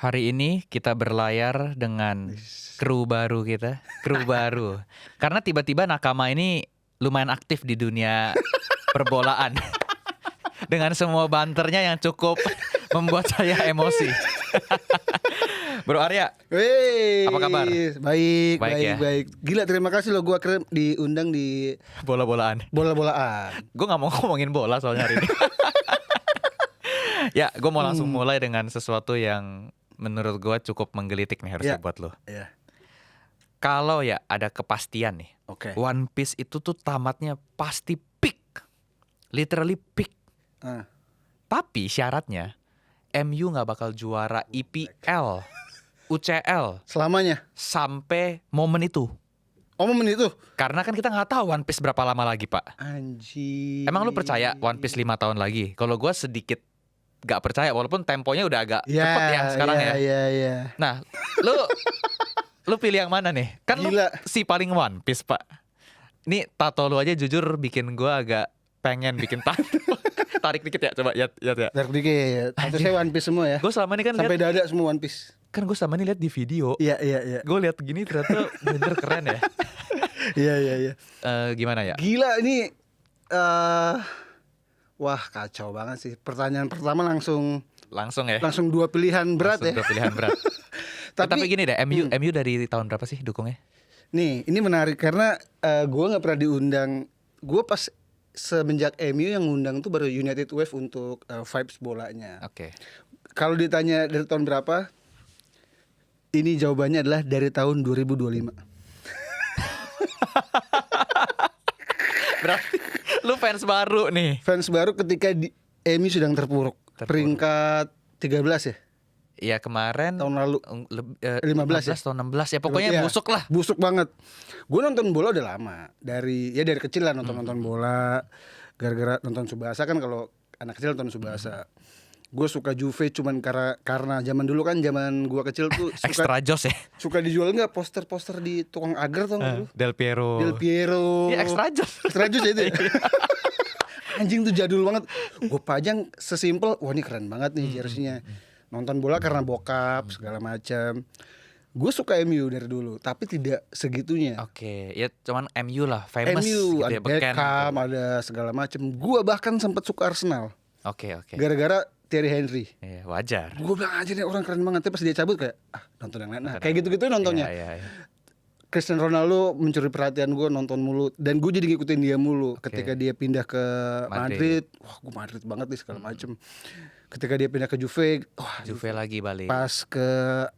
Hari ini kita berlayar dengan kru baru kita, kru baru. Karena tiba-tiba Nakama ini lumayan aktif di dunia perbolaan. Dengan semua banternya yang cukup membuat saya emosi. Bro Arya, Wey, apa kabar? Baik, Baik ya? baik. Gila, terima kasih lo, gua akhirnya diundang di Bola-bolaan. bola-bolaan. Gue gak mau ngomongin bola soalnya hari ini. Ya, gue mau langsung mulai dengan sesuatu yang menurut gue cukup menggelitik nih harusnya Ya. buat lo. Ya, Kalau ya ada kepastian nih, oke. One Piece itu tuh tamatnya pasti peak. Literally peak. Ah, Tapi syaratnya MU gak bakal juara IPL, UCL selamanya. sampai momen itu. Oh, momen itu. Karena kan kita gak tahu One Piece berapa lama lagi, Pak. Anjing. Emang lu percaya One Piece 5 tahun lagi? Kalau gue sedikit gak percaya, walaupun temponya udah agak cepet ya sekarang ya. Iya. Nah, lu pilih yang mana nih? Kan lu Gila. si paling One Piece, Pak. Ini tato lu aja jujur bikin gua agak pengen bikin tato. Tarik dikit ya, coba ya. Tarik dikit. Satu saya One Piece semua ya. Gue selama ini kan Sampai lihat, dada semua One Piece. kan gue selama ini lihat di video. Iya. Gue lihat gini ternyata bener keren ya. Iya. Gimana ya? Gila ini wah, kacau banget sih. Pertanyaan pertama langsung Langsung ya. dua pilihan berat Langsung ya. dua pilihan berat. Tapi- Tapi gini deh, MU dari tahun berapa sih dukungnya? Nih, ini menarik karena gue nggak pernah diundang. Gue pas semenjak MU yang ngundang tuh baru United Wave untuk vibes bolanya. Oke. Kalau ditanya dari tahun berapa, ini jawabannya adalah dari tahun 2025. Berarti lu fans baru nih. Fans baru ketika MU sedang terpuruk. Peringkat 13 ya Iya kemarin tahun lalu. 15 ya? tahun 16 ya pokoknya Iya, busuk lah. Busuk banget. Gue nonton bola udah lama. Dari kecil lah nonton bola. Gara-gara nonton Tsubasa kan, kalau anak kecil nonton Tsubasa. Gue suka Juve cuman karena zaman dulu kan, zaman gue kecil tuh Extra Joss ya. suka dijual nggak poster-poster di tukang agar, tau nggak lu? Del Piero. Del Piero. Iya, Extra Joss. Extra Joss ya itu ya? Anjing tuh jadul banget. Gue pajang sesimpel, wah ini keren banget nih jersey-nya. Nonton bola karena bokap segala macam. Gue suka MU dari dulu, tapi tidak segitunya. Oke, ya cuman MU lah famous MU gitu ada ya, beken Beckham, gitu. ada segala macam. Gue bahkan sempat suka Arsenal Oke. gara-gara Thierry Henry. Iya, wajar. Gue bilang aja nih orang keren banget. Tapi pas dia cabut kayak nonton yang lain. Nah, kayak gitu-gitu nontonnya. Iya. Cristiano Ronaldo mencuri perhatian gue, nonton mulu. Dan gue jadi ngikutin dia mulu. Ketika dia pindah ke Madrid, wah gue Madrid banget nih segala macem. Ketika dia pindah ke Juve, wah Juve lagi balik. pas ke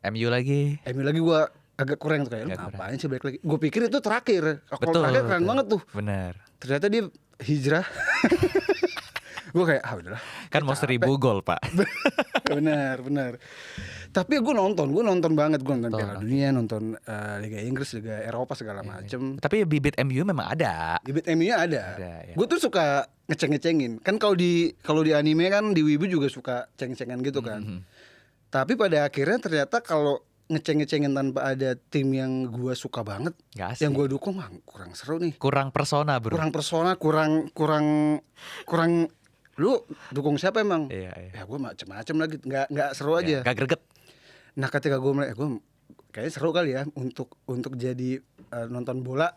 MU lagi. MU lagi gue agak kurang tuh, kayak lu Agak ngapain sih balik lagi. Gue pikir itu terakhir. Kalau Betul. terakhir keren banget tuh. Bener. Ternyata dia hijrah. Gue kayak udahlah. Kan mau 1000 gol, Pak. benar. Tapi gue nonton banget. Gue nonton Piala Dunia, nonton Liga Inggris, Liga Eropa segala macem. Tapi bibit MU memang ada. Bibit MU-nya ada. Ya. Gue tuh suka ngeceng-ngecengin. Kan kalau di anime kan, di Wibu juga suka ceng-cengan gitu kan. Tapi pada akhirnya ternyata kalau ngeceng-ngecengin tanpa ada tim yang gue suka banget, Gak asik. yang gue dukung, kurang seru nih. Kurang persona, bro. Kurang persona, kurang. Lu dukung siapa emang? Iya. Ya gue macem-macem lagi, nggak seru aja. Gak greget. Nah ketika gue mulai, gue kayaknya seru kali ya untuk jadi nonton bola,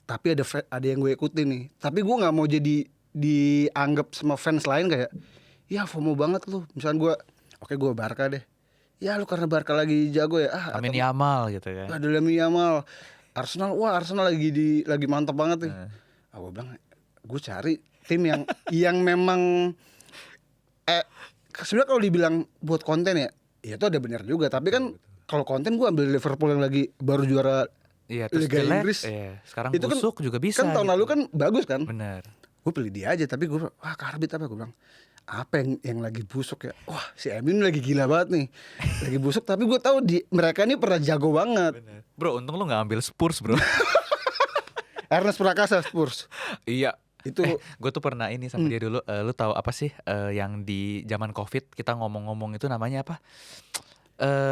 tapi ada yang gue ikutin nih. Tapi gue nggak mau jadi dianggap sama fans lain kayak, ya FOMO banget lu. Misalnya gue Barca deh. Ya lu karena Barca lagi jago ya. Amin Yamal gitu ya. Ada Lamine Yamal. Arsenal lagi mantap banget nih. Gue bilang, gue cari tim yang memang sebenarnya kalau dibilang buat konten ya itu ada benar juga. Tapi kan kalau konten gue ambil Liverpool yang lagi baru juara Iya, terus Liga jelek. Inggris. Iya. Sekarang Itu kan- busuk juga bisa. Kan tahun gitu. lalu kan bagus kan. Bener. Gue pilih dia aja. Tapi gue Karbit apa? Gue bilang apa yang lagi busuk ya. Wah si Emin lagi gila banget nih. Lagi busuk. Tapi gue tahu mereka ini pernah jago banget. Bro, untung lu gak ambil Spurs, bro. Ernest Prakasa Spurs. Iya. Itu Gue tuh pernah ini sama dia dulu. Lu tahu apa sih yang di zaman COVID kita ngomong-ngomong itu namanya apa?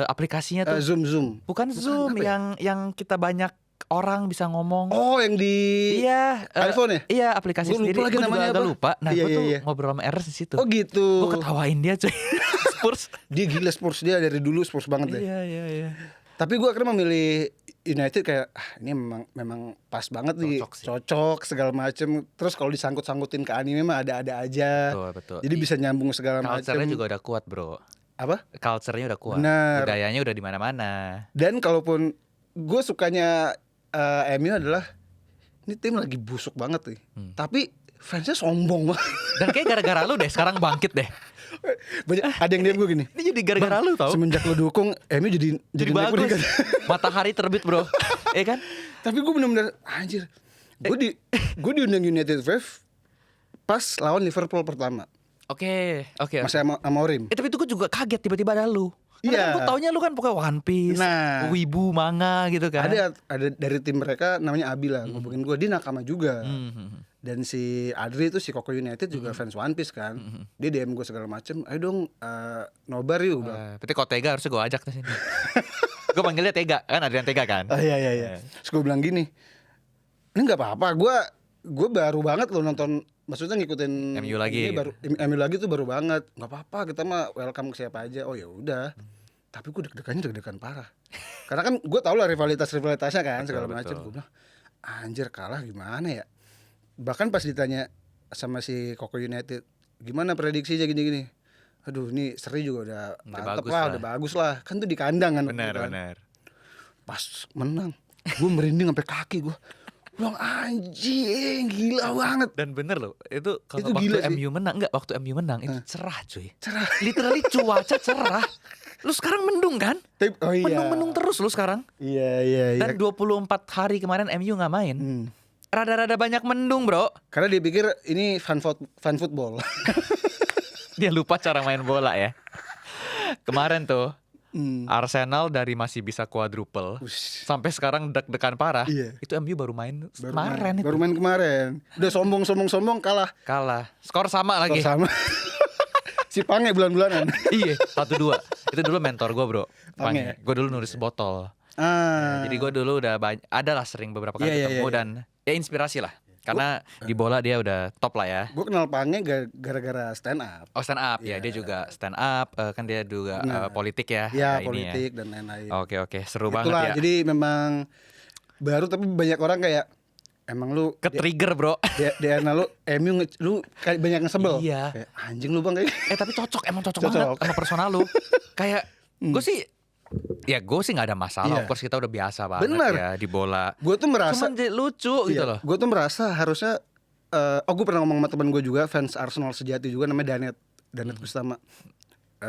Aplikasinya tuh Zoom. bukan Zoom apa ya? yang kita banyak orang bisa ngomong. Oh, yang di Iya, iPhone ya? Iya, aplikasi Gua lupa sendiri. lagi Gue juga namanya agak apa. lupa. Nah, Iya, gue iya, tuh iya. ngobrol sama Ernest di situ. Oh gitu. Gue ketawain dia cuy. Spurs. Dia gila Spurs, dia dari dulu Spurs banget deh. Iya. Tapi gue akhirnya memilih United kayak ini memang pas banget nih, Cocok sih. cocok segala macem. Terus kalau disangkut-sangkutin ke anime mah ada-ada aja. Betul. Jadi bisa nyambung segala macem. Culture-nya juga udah kuat, bro. Apa? Culture-nya udah kuat. Benar. Budayanya udah di mana-mana. Dan kalaupun gue sukanya MU adalah ini tim lagi busuk banget nih. Tapi fansnya sombong banget. Dan kayak gara-gara lu deh sekarang bangkit deh. Ada yang DM gue gini. Ini jadi gara-gara lu tau. Semenjak lu dukung MU jadi naik bagus. peringkat. Matahari terbit, bro. Iya kan? Tapi gue bener-bener anjir. Gue diundang United Wave pas lawan Liverpool pertama. Oke. Masih sama Orim. Tapi itu gue juga kaget tiba-tiba ada lu. Karena Iya. kan gue taunya lu kan pokoknya One Piece, Nah. wibu, manga gitu kan. Ada dari tim mereka namanya Abi lah, ngubungin gue, dia nakama juga. Dan si Adri itu si Koko United juga fans One Piece kan. Dia DM gue segala macem, ayo dong nobar yuk. Berarti kalau Tega harusnya gue ajak ke sini. Gue panggilnya Tega, kan Adrian Tega kan. Oh iya. Terus gue bilang gini, ini nggak apa-apa, gue baru banget loh nonton, maksudnya ngikutin MU lagi. ini MU lagi tuh baru banget, nggak apa-apa, kita mah welcome ke siapa aja. Oh ya udah. Tapi gue deg-degan parah. Karena kan gue tau lah rivalitasnya kan segala macam. Gue bilang anjir kalah gimana ya. Bahkan pas ditanya sama si Koko United, gimana prediksinya gini-gini. Aduh ini Seri juga udah mantep lah, udah bagus lah. Kan tuh di kandang kan. Benar. Pas menang, gue merinding sampai kaki gue. Bilang anjing gila banget. Dan bener loh, itu kalau Itu waktu gila sih. MU menang, waktu MU menang itu cerah cuy. Cerah. Literally cuaca cerah. Lu sekarang mendung kan? Oh iya. Mendung terus lu sekarang. Iya. Dan 24 hari kemarin MU gak main. Rada-rada banyak mendung, bro. Karena dia pikir ini fan football. Dia lupa cara main bola ya. Kemarin tuh Arsenal dari masih bisa quadruple sampai sekarang deg-degan parah. Iya. Itu MU baru main kemarin itu. Baru main kemarin. Udah sombong kalah. Skor sama lagi. Sama. Si Pange bulan-bulanan. Iya, 1-2. Itu dulu mentor gue, bro. Pange. Gue dulu nulis botol. Jadi gue dulu udah adalah sering beberapa kali ketemu dan ya inspirasi lah. Karena di bola dia udah top lah ya. Gue kenal Pange gara-gara stand up. Oh stand up ya, dia juga stand up. Kan dia juga politik ya. Iya ini politik dan lain-lain. Oke, seru Itulah, banget ya. jadi memang baru tapi banyak orang kayak emang lu Ke-trigger, bro. DNA lu MU lu kayak banyak yang sebel. Iya. Kayak, anjing lu Bang kayak. Tapi emang cocok banget sama personal lu. Kayak gue sih nggak ada masalah. Iya. Of course kita udah biasa banget ya di bola. Gue tuh merasa Cuman lucu gitu loh. Gue tuh merasa harusnya gue pernah ngomong sama teman gue juga fans Arsenal sejati juga namanya Danet Kustama.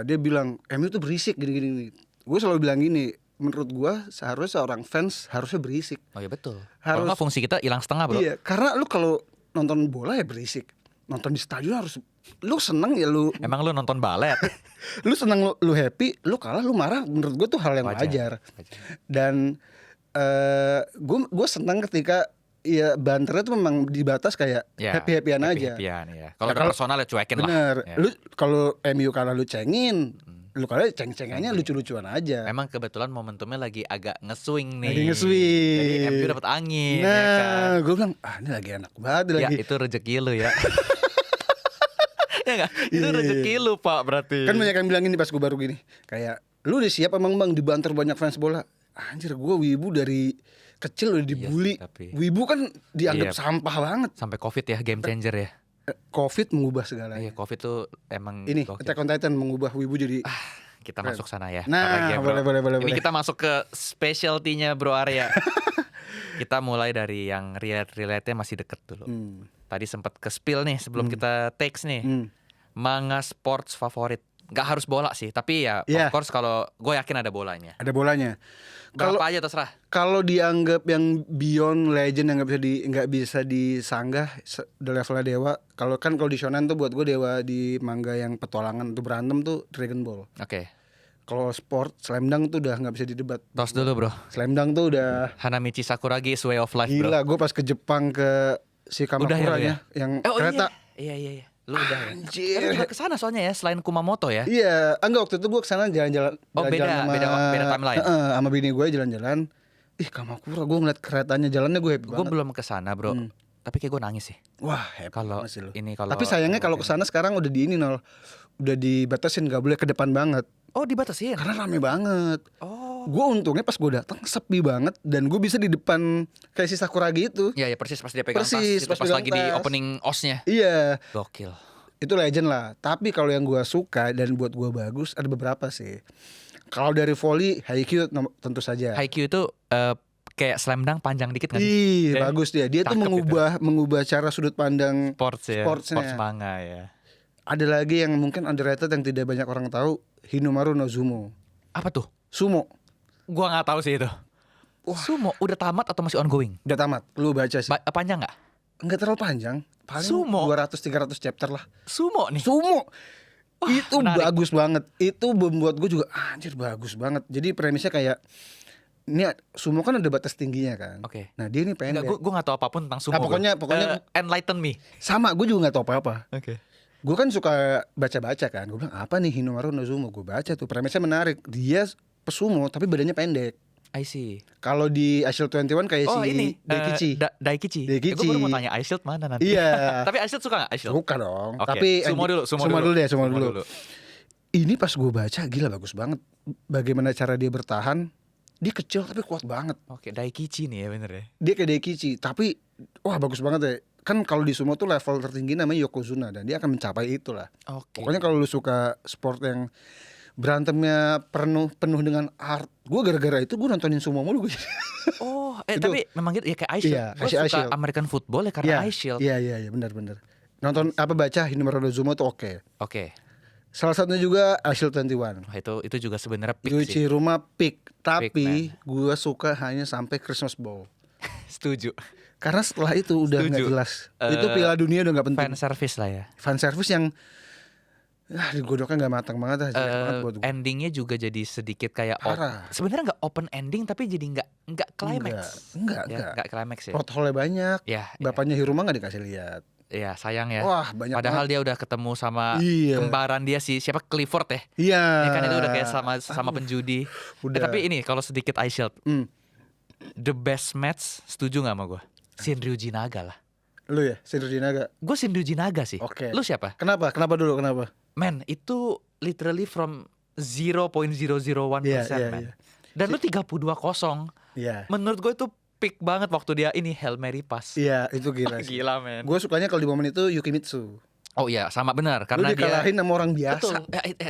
Dia bilang MU tuh berisik gini-gini. Gue selalu bilang gini, menurut gue seharusnya seorang fans harusnya berisik. Oh iya betul. Harus. Kalau nggak fungsi kita hilang setengah, bro. Iya, karena lu kalau nonton bola ya berisik. Nonton di stadion harus lu seneng ya lu. Emang lu nonton balet? Lu seneng lu happy, lu kalah lu marah. Menurut gue tuh hal yang wajar. Dan gue seneng ketika ya banternya tuh memang dibatas kayak happy-happyan aja. Ya. Kalau udah personal ya cuekin lah. Bener. Ya. Lu kalau MU kalah lu cengin. Lu kalah ceng-cengannya lucu-lucuan aja. Emang kebetulan momentumnya lagi agak nge-swing nih. Lagi nge-swing. Jadi MU dapat angin. Nah, ya kan? gue bilang, ini lagi enak banget Ya lagi. itu rezeki lu ya. Ya nggak? Itu rezeki lu pak berarti. Kan banyak yang bilang ini pas gue baru gini. Kayak, lu udah siap emang Bang dibanter banyak fans bola? Anjir, gue wibu dari kecil udah dibully. Wibu kan dianggap sampah banget. Sampai COVID ya, game changer ya. COVID mengubah segalanya. Iya, COVID tuh emang ini Attack on Titan mengubah wibu jadi kita masuk sana ya. Nah, ya, bro. boleh. Ini kita masuk ke specialty-nya Bro Arya. Kita mulai dari yang relate-nya masih deket dulu. Tadi sempat ke spill nih sebelum kita text nih. Manga sports favorit. Gak harus bola sih, tapi ya of course kalau gue yakin ada bolanya. Ada bolanya. Berapa aja terserah. Kalau dianggap yang beyond legend yang nggak bisa disanggah, udah levelnya dewa. Kalau di shonen tuh buat gue dewa di manga yang petualangan tuh berantem tuh Dragon Ball. Oke. Kalau sport Slam Dunk tuh udah nggak bisa didebat. Tos dulu bro. Slam Dunk tuh udah Hanamichi Sakuragi is way of life bro. gila. Gue pas ke Jepang ke si Kamakura yang kereta. Iya. Lu udah ya. Anjir. Lu juga kesana soalnya ya selain Kumamoto ya. Iya, enggak waktu itu gue kesana jalan-jalan. Oh beda timeline. sama bini gue jalan-jalan. Ih, Kamakura, gue ngeliat keretanya jalannya gue happy Gue banget. belum kesana bro, tapi kayak gue nangis sih. Wah, happy Kalau banget sih lu. ini kalau. Tapi sayangnya kalau kesana sekarang udah di ini Nol, udah dibatasin, nggak boleh ke depan banget Oh dibatasin. karena rame banget. Oh. Gue untungnya pas gue datang sepi banget dan gue bisa di depan kayak si Sakuragi itu. Ya persis pas dia pegang Persis, tas, itu pas pas pegang lagi di tas. opening osnya. Iya, Gokil. itu legend lah. Tapi kalau yang gue suka dan buat gue bagus ada beberapa sih. Kalau dari volley, Haikyuu tentu saja. Haikyuu itu kayak slam dunk panjang dikit nggak sih? Ih, Ya. bagus dia. Dia tuh Cakep mengubah cara sudut pandang. Sportsnya. Sportsnya. Sports manga ya. Ada lagi yang mungkin underrated yang tidak banyak orang tahu, Hinomaru no Sumo. Apa tuh? Sumo. Gua nggak tahu sih itu. Sumo udah tamat atau masih ongoing? Udah tamat. Lu baca sih. Panjang nggak? Enggak terlalu panjang. Paling Sumo. 200-300 chapter lah. Sumo nih. Sumo. Itu menarik. bagus banget. Itu membuat gue juga anjir bagus banget. Jadi premisnya kayak ini sumo kan ada batas tingginya kan. Oke. Nah, dia ini Enggak, pendek. gue nggak tahu apapun tentang sumo. Nah, pokoknya- gua. pokoknya- Enlighten me. Sama, gue juga nggak tahu apa-apa. Oke. Gue kan suka baca-baca kan. Gue bilang apa nih Hinomaru no Sumo. Gue baca tuh premisnya menarik. Dia pesumo tapi badannya pendek. I see. Kalau di iShield 21 kayak Oh si ini Daikichi. Daikichi. Daikichi. Gue baru mau tanya iShield mana nanti. Iya. Tapi iShield suka nggak iShield? Suka dong. Oke. Tapi Sumo dulu. Sumo dulu. Ini pas gue baca gila bagus banget. Bagaimana cara dia bertahan. Dia kecil tapi kuat banget. Oke, Daikichi nih ya bener ya. Dia kayak Daikichi tapi wah bagus banget ya. Kan kalau di sumo tuh level tertinggi namanya Yokozuna dan dia akan mencapai itu lah. Oke. Pokoknya kalau lu suka sport yang berantemnya penuh dengan art, gue gara-gara itu gue nontonin sumo mulu gue. Oh, Itu- tapi memang gitu ya kayak iShield. Iya, Gue kayak suka iShield. American football ya karena iShield. Iya benar. Nonton apa baca Hinomaru no Sumo tuh oke. Oke. Salah satunya juga iShield 21. Wah, itu juga sebenarnya pick Yuichi sih. Ruma pick, Pick, tapi gue suka hanya sampai Christmas Bowl. Setuju. Karena setelah itu udah nggak Setuju. jelas. Itu Piala Dunia udah nggak penting. Fan service lah ya. Fan service yang digodoknya nggak matang banget lah, jelek banget buat gue. Endingnya juga jadi sedikit kayak Parah. sebenarnya nggak open ending tapi jadi nggak climax. Enggak. Ya, nggak climax ya. Protolnya banyak. Ya, Bapaknya Hiruma nggak dikasih lihat. ya sayang ya. Wah banyak Padahal banget. dia udah ketemu sama Iya. kembaran dia siapa Clifford ya. Iya. Ya kan itu udah kayak sama penjudi. Udah. Tapi ini kalau sedikit iShield, Hmm. the best match setuju nggak sama gue? Shinryuji Naga lah. Lu ya, Shinryuji Naga. Gue Shinryuji Naga sih. Oke. Lu siapa? Kenapa? Kenapa dulu? Kenapa? Man, itu literally from 0.001% Iya, man. Dan lu 32-0. Iya. Menurut gue itu peak banget waktu dia ini Hail Mary pass. Iya, itu gila sih. Gila men. Gue sukanya kalau di momen itu Yukimitsu. Oh iya sama benar Lu karena dia dikalahin sama orang biasa. betul.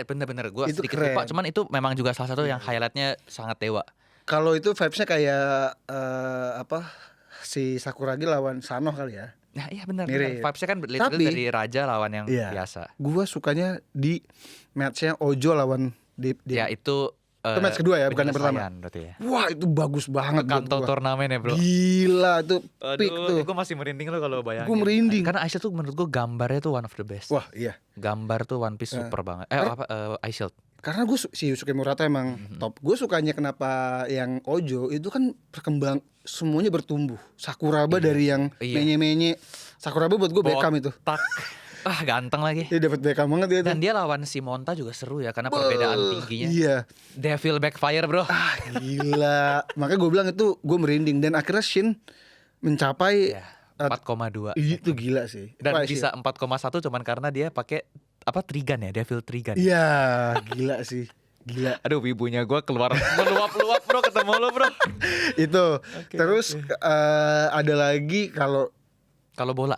Bener-bener gue Itu sedikit keren. lupa. Cuman itu memang juga salah satu yang highlightnya sangat dewa. Kalau itu vibesnya kayak apa? Si Sakuragi lawan Sano kali ya. Nah iya benar. Mirip. Vibesnya kan literally Tapi- dari raja lawan yang Iya. biasa. Gua sukanya di matchnya Ojo lawan Deep. Ya itu Itu match kedua ya, bukan yang pertama. penyelesaian berarti ya. Wah itu bagus banget buat Kanto gua. turnamen ya bro. Gila itu peak tuh. Gue masih merinding lo kalau bayangin. Gua merinding. Karena Ice Shield tuh menurut gue gambarnya tuh one of the best. Wah iya. Gambar tuh One Piece super banget. Ice Shield. Karena gue si Yusuke Murata emang top. Gue sukanya kenapa yang Ojo itu kan berkembang semuanya bertumbuh. Sakuraba dari yang Iya. menye-menye. Sakuraba buat gue Beckham itu. Tak. Ganteng lagi. Dia dapat Beckham banget dia tuh. Dan dia lawan si Monta juga seru ya karena perbedaan tingginya. Iya. Devil Backfire bro. Gila. Makanya gue bilang itu gue merinding dan akhirnya Shin mencapai Ya, 4,2. itu gila sih. Dan Wah, bisa 4,1 cuman karena dia pakai apa Trigun ya, Devil Trigun. Iya, gila sih. Gila. Aduh, wibunya gue keluar meluap-luap bro ketemu lo bro. Itu. Terus ada lagi kalau Kalau bola.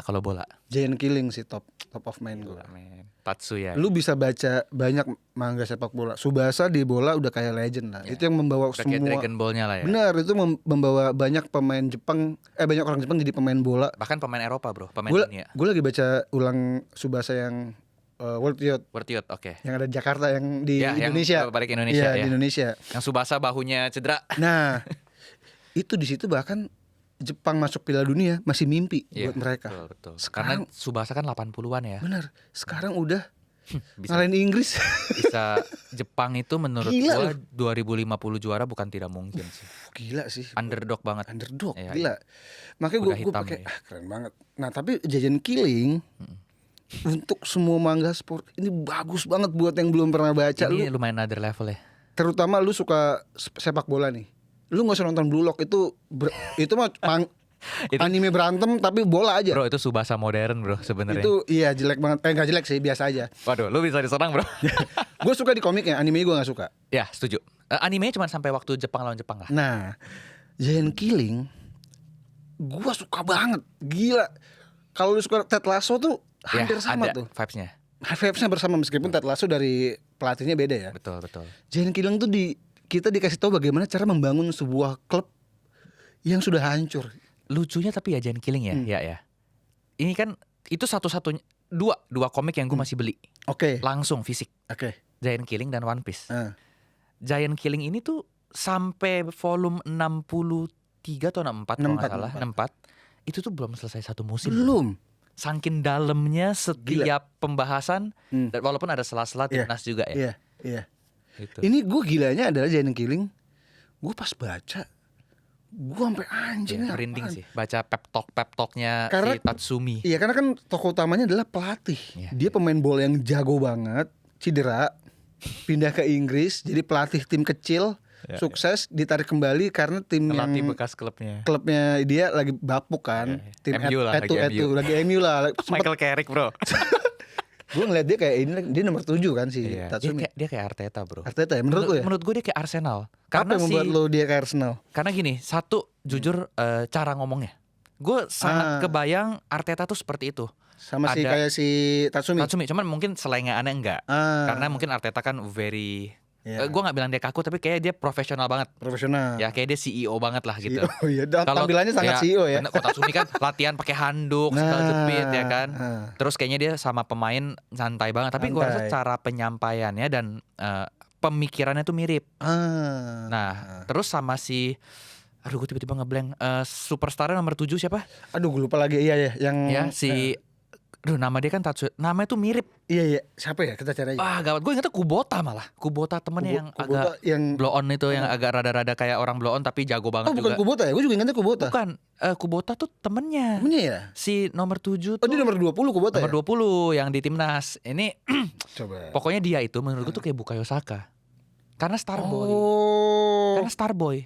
Giant Killing sih top of mind gue. Men, Tatsuya. Lu bisa baca banyak manga sepak bola. Subasa di bola udah kayak legend lah. Itu yang membawa Udah kayak semua. Dragon Ball-nya lah ya. Benar, itu membawa banyak pemain Jepang, banyak orang Jepang jadi pemain bola. Bahkan pemain Eropa bro, pemain dunia. Gue lagi baca ulang Subasa yang World Youth Worth it, oke. yang ada di Jakarta yang di Ya, yang Indonesia. balik Indonesia, Iya, ya. di Indonesia. Yang Subasa bahunya cedera. Nah, itu di situ bahkan Jepang masuk Piala Dunia masih mimpi Iya, buat mereka. Betul. Sekarang- Karena Subasa kan 80-an ya. Benar. Sekarang udah Bisa ngalahin Inggris. bisa Jepang itu menurut Gila gua 2050 juara bukan tidak mungkin sih. Gila sih. Underdog banget. Underdog, Iya, gila. Makanya Kuda gue hitam pakai ya. keren banget. Nah, tapi Jajan Killing untuk semua manga sport ini bagus banget buat yang belum pernah baca. Ini Lu lumayan other level ya. terutama lu suka sepak bola nih. Lu nggak usah nonton Blue Lock itu itu mah anime berantem tapi bola aja. Bro, itu Subasa modern bro sebenarnya. Itu iya jelek banget. Nggak jelek sih, biasa aja. Waduh, lu bisa diserang bro. Gue suka di komiknya, anime gue nggak suka. Ya, setuju. Animenya cuma sampai waktu Jepang lawan Jepang lah. Nah, Giant Killing gue suka banget. Gila. Kalau lu suka Ted Lasso tuh hampir sama ada tuh. vibes-nya. Vibes-nya bersama meskipun Ted Lasso dari pelatihnya beda ya. Betul, betul. Giant Killing tuh kita dikasih tahu bagaimana cara membangun sebuah klub yang sudah hancur. Lucunya tapi ya Giant Killing ya, ya. Ini kan itu satu-satunya dua komik yang gue masih beli. Oke. Langsung fisik. Oke. Giant Killing dan One Piece. Giant Killing ini tuh sampai volume 63 atau 64 kalau nggak salah, 64. Itu tuh belum selesai satu musim. Belum. Saking dalamnya setiap pembahasan, dan walaupun ada sela-sela timnas juga ya. Iya. Gitu. Ini gue gilanya adalah Giant Killing. Gue pas baca, gue sampai anjing. Merinding sih baca pep talknya Karena si Tatsumi. Iya, karena kan tokoh utamanya adalah pelatih. Iya, Dia pemain bola yang jago banget, cedera, pindah ke Inggris, jadi pelatih tim kecil, sukses, ditarik kembali karena tim Pelatih yang bekas klubnya. dia lagi bapuk kan. Tim MU lah, lagi MU lah. Michael Carrick bro. Gue ngeliat dia kayak ini, dia nomor 7 kan si Iya, Tatsumi. dia kayak Arteta bro. Arteta ya, menurut lu ya? Menurut gue dia kayak Arsenal. Apa yang membuat lu dia kayak Arsenal? Karena gini, satu jujur cara ngomongnya. Gue sangat kebayang Arteta tuh seperti itu. Sama si kayak si Tatsumi. Cuman mungkin selengaannya enggak. Karena mungkin Arteta kan very gue gak bilang dia kaku, tapi kayak dia profesional banget. Profesional. Ya kayak dia CEO banget lah gitu. Oh iya, tampilannya sangat CEO ya. Kok Tatsumi kan latihan pakai handuk, segala jepit ya kan. Terus kayaknya dia sama pemain santai banget. Tapi gue rasa cara penyampaiannya dan pemikirannya tuh mirip. Nah, terus sama si aduh gue tiba-tiba ngeblank superstarnya nomor 7 siapa? Aduh gue lupa lagi. Iya yang si aduh nama dia kan namanya tuh mirip. Iya siapa ya, kita cari aja. Gawat, gue ingetnya Kubota malah. Kubota temennya yang blow on itu yang agak rada-rada kayak orang blow on tapi jago banget juga. Bukan Kubota ya? Gue juga ingetnya Kubota. Bukan, Kubota tuh temennya. Temennya ya? Si nomor 7 tuh. Oh dia nomor 20 Kubota nomor 20 yang di timnas. Ini coba. Pokoknya dia itu menurut gue tuh kayak Bukayo Saka. Karena Starboy. Karena Starboy.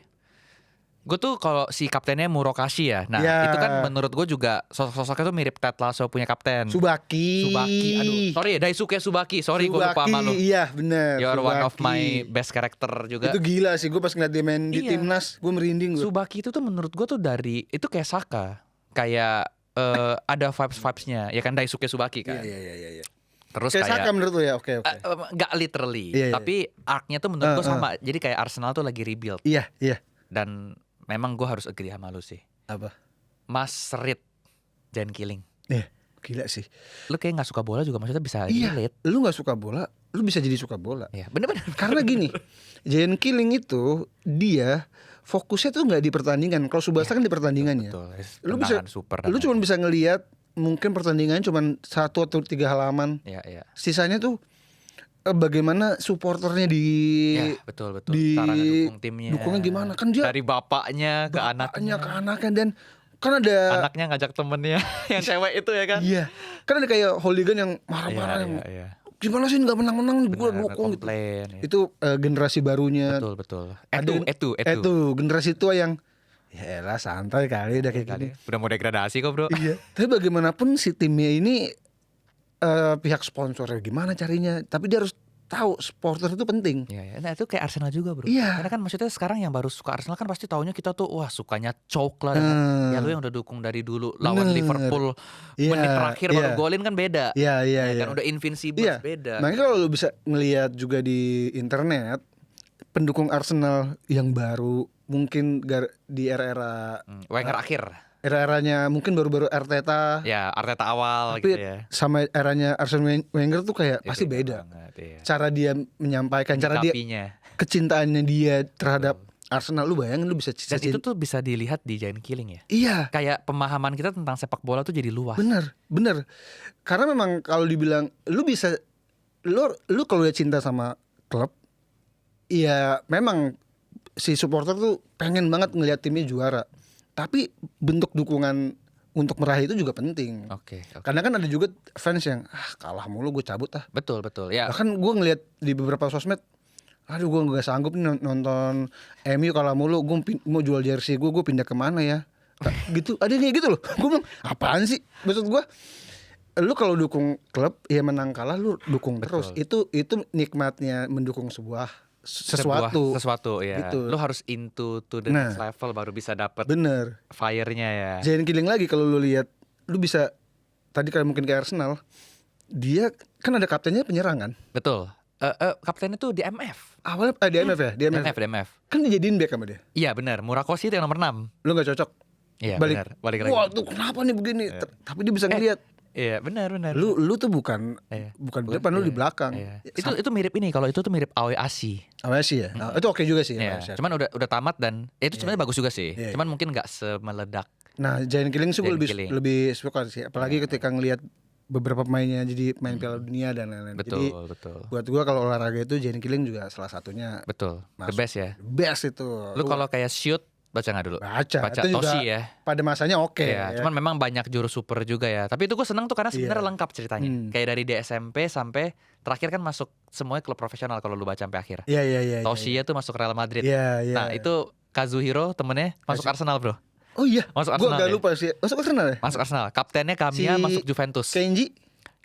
Gue tuh kalau si kaptennya Murokashi ya. Nah itu kan menurut gue juga sosoknya tuh mirip Ted Lasso punya kapten Subaki. Aduh sorry ya, Daisuke Subaki. Sorry gue lupa sama lu. Iya bener. You're one of my best character juga. Itu gila sih, gue pas ngeliat dia main di timnas gue merinding gue. Subaki itu tuh menurut gue tuh dari itu kayak Saka. Kayak ada vibes-vibesnya. Ya kan Daisuke Subaki kan. Iya. Terus kayak Saka menurut lu ya? Oke. Gak literally. Tapi arc-nya tuh menurut gue sama. Jadi kayak Arsenal tuh lagi rebuild. Iya. Dan memang gue harus agree sama lu sih. Apa? Mas Reed Giant Killing. Gila sih. Lu kayak gak suka bola juga maksudnya bisa relate. Lu gak suka bola, lu bisa jadi suka bola. Iya bener-bener. Karena gini, Giant Killing itu dia fokusnya tuh gak di pertandingan. Kalau Subasa kan di pertandingannya. Betul. Lu cuma bisa ngelihat mungkin pertandingan cuma 1 atau 3 halaman. Iya. Sisanya tuh bagaimana supporternya ya, betul cara ngedukung timnya, dukungnya gimana kan dia dari bapaknya ke anaknya dan kan ada anaknya ngajak temennya yang cewek itu ya kan. Iya kan ada kayak hooligan yang marah-marah iya. Gimana sih nggak menang-menang gue dukung gitu. Itu generasi barunya. Betul itu generasi tua yang ya elah santai kali udah kayak gini. Udah mau degradasi kok bro. Iya. Tapi bagaimanapun si timnya ini pihak sponsornya gimana carinya, tapi dia harus tahu supporter itu penting. Iya. Nah itu kayak Arsenal juga bro. Iya. Karena kan maksudnya sekarang yang baru suka Arsenal kan pasti taunya kita tuh wah sukanya choke lah. Ya lu yang udah dukung dari dulu lawan Liverpool menit terakhir baru golin kan beda. Iya. Kan udah invincible beda. Makanya kalau lu bisa ngelihat juga di internet pendukung Arsenal yang baru mungkin di era-era Wenger akhir. Era-eranya mungkin baru-baru Arteta. Ya Arteta awal tapi gitu ya. sama eranya Arsene Wenger tuh kayak pasti beda. Banget, cara dia menyampaikan, cara dia kecintaannya dia terhadap Arsenal, lu bayangin lu bisa. Dan itu tuh bisa dilihat di Giant Killing ya. Iya. Kayak pemahaman kita tentang sepak bola tuh jadi luas. Bener. Karena memang kalau dibilang lu bisa, lu kalau udah cinta sama klub, ya memang si supporter tuh pengen banget ngelihat timnya juara. Tapi bentuk dukungan untuk meraih itu juga penting. Oke. Karena kan ada juga fans yang kalah mulu gue cabut ah. Betul ya. Bahkan gue ngelihat di beberapa sosmed aduh gue nggak sanggup nih nonton MU kalah mulu, gue mau jual jersey gue pindah kemana ya, gitu. Ada kayak gitu loh. Gue bilang apaan sih, maksud gue lu kalau dukung klub ya menang kalah lu dukung terus. Itu nikmatnya mendukung sesuatu ya. gitu. Lu harus into to the next level baru bisa dapet bener fire-nya ya. Giant killing lagi kalau lu lihat, lu bisa tadi kalau mungkin ke Arsenal, dia kan ada kaptennya penyerang kan. Betul. Kaptennya tuh di MF. Awalnya di MF ya, di MF. Kan dijadiin back sama dia. Iya benar, Murakoshi itu yang nomor 6. Lu gak cocok. Iya benar, balik lagi. Wah, tuh kenapa nih begini? Tapi dia bisa ngeliat. Iya benar. Lu tuh bukan di depan, lu di belakang. Itu mirip ini, kalau itu tuh mirip Aoe Asi. Aoe Asi ya. Itu oke juga sih. Cuman udah tamat dan itu sebenarnya bagus juga sih. Cuman mungkin nggak semeledak. Nah, Giant Killing sih gue lebih suka sih, apalagi ketika ngelihat beberapa pemainnya jadi main Piala Dunia dan lain-lain. Betul. Buat gue kalau olahraga itu Giant Killing juga salah satunya. Betul. Masuk. The best ya. Best itu. Lu kalau kayak shoot baca nggak dulu? Baca. Itu Toshi juga ya. Pada masanya oke. Ya. Cuman memang banyak jurus super juga ya. Tapi itu gue seneng tuh karena sebenarnya lengkap ceritanya. Kayak dari SMP sampai terakhir kan masuk semuanya klub profesional kalau lu baca sampai akhir. Iya. Toshi tuh masuk Real Madrid. Iya. Nah itu Kazuhiro temennya masuk Arsenal bro. Oh iya. Masuk Arsenal. Gue gak lupa sih. Masuk Arsenal ya? Masuk Arsenal. Kaptennya Kamiya masuk Juventus.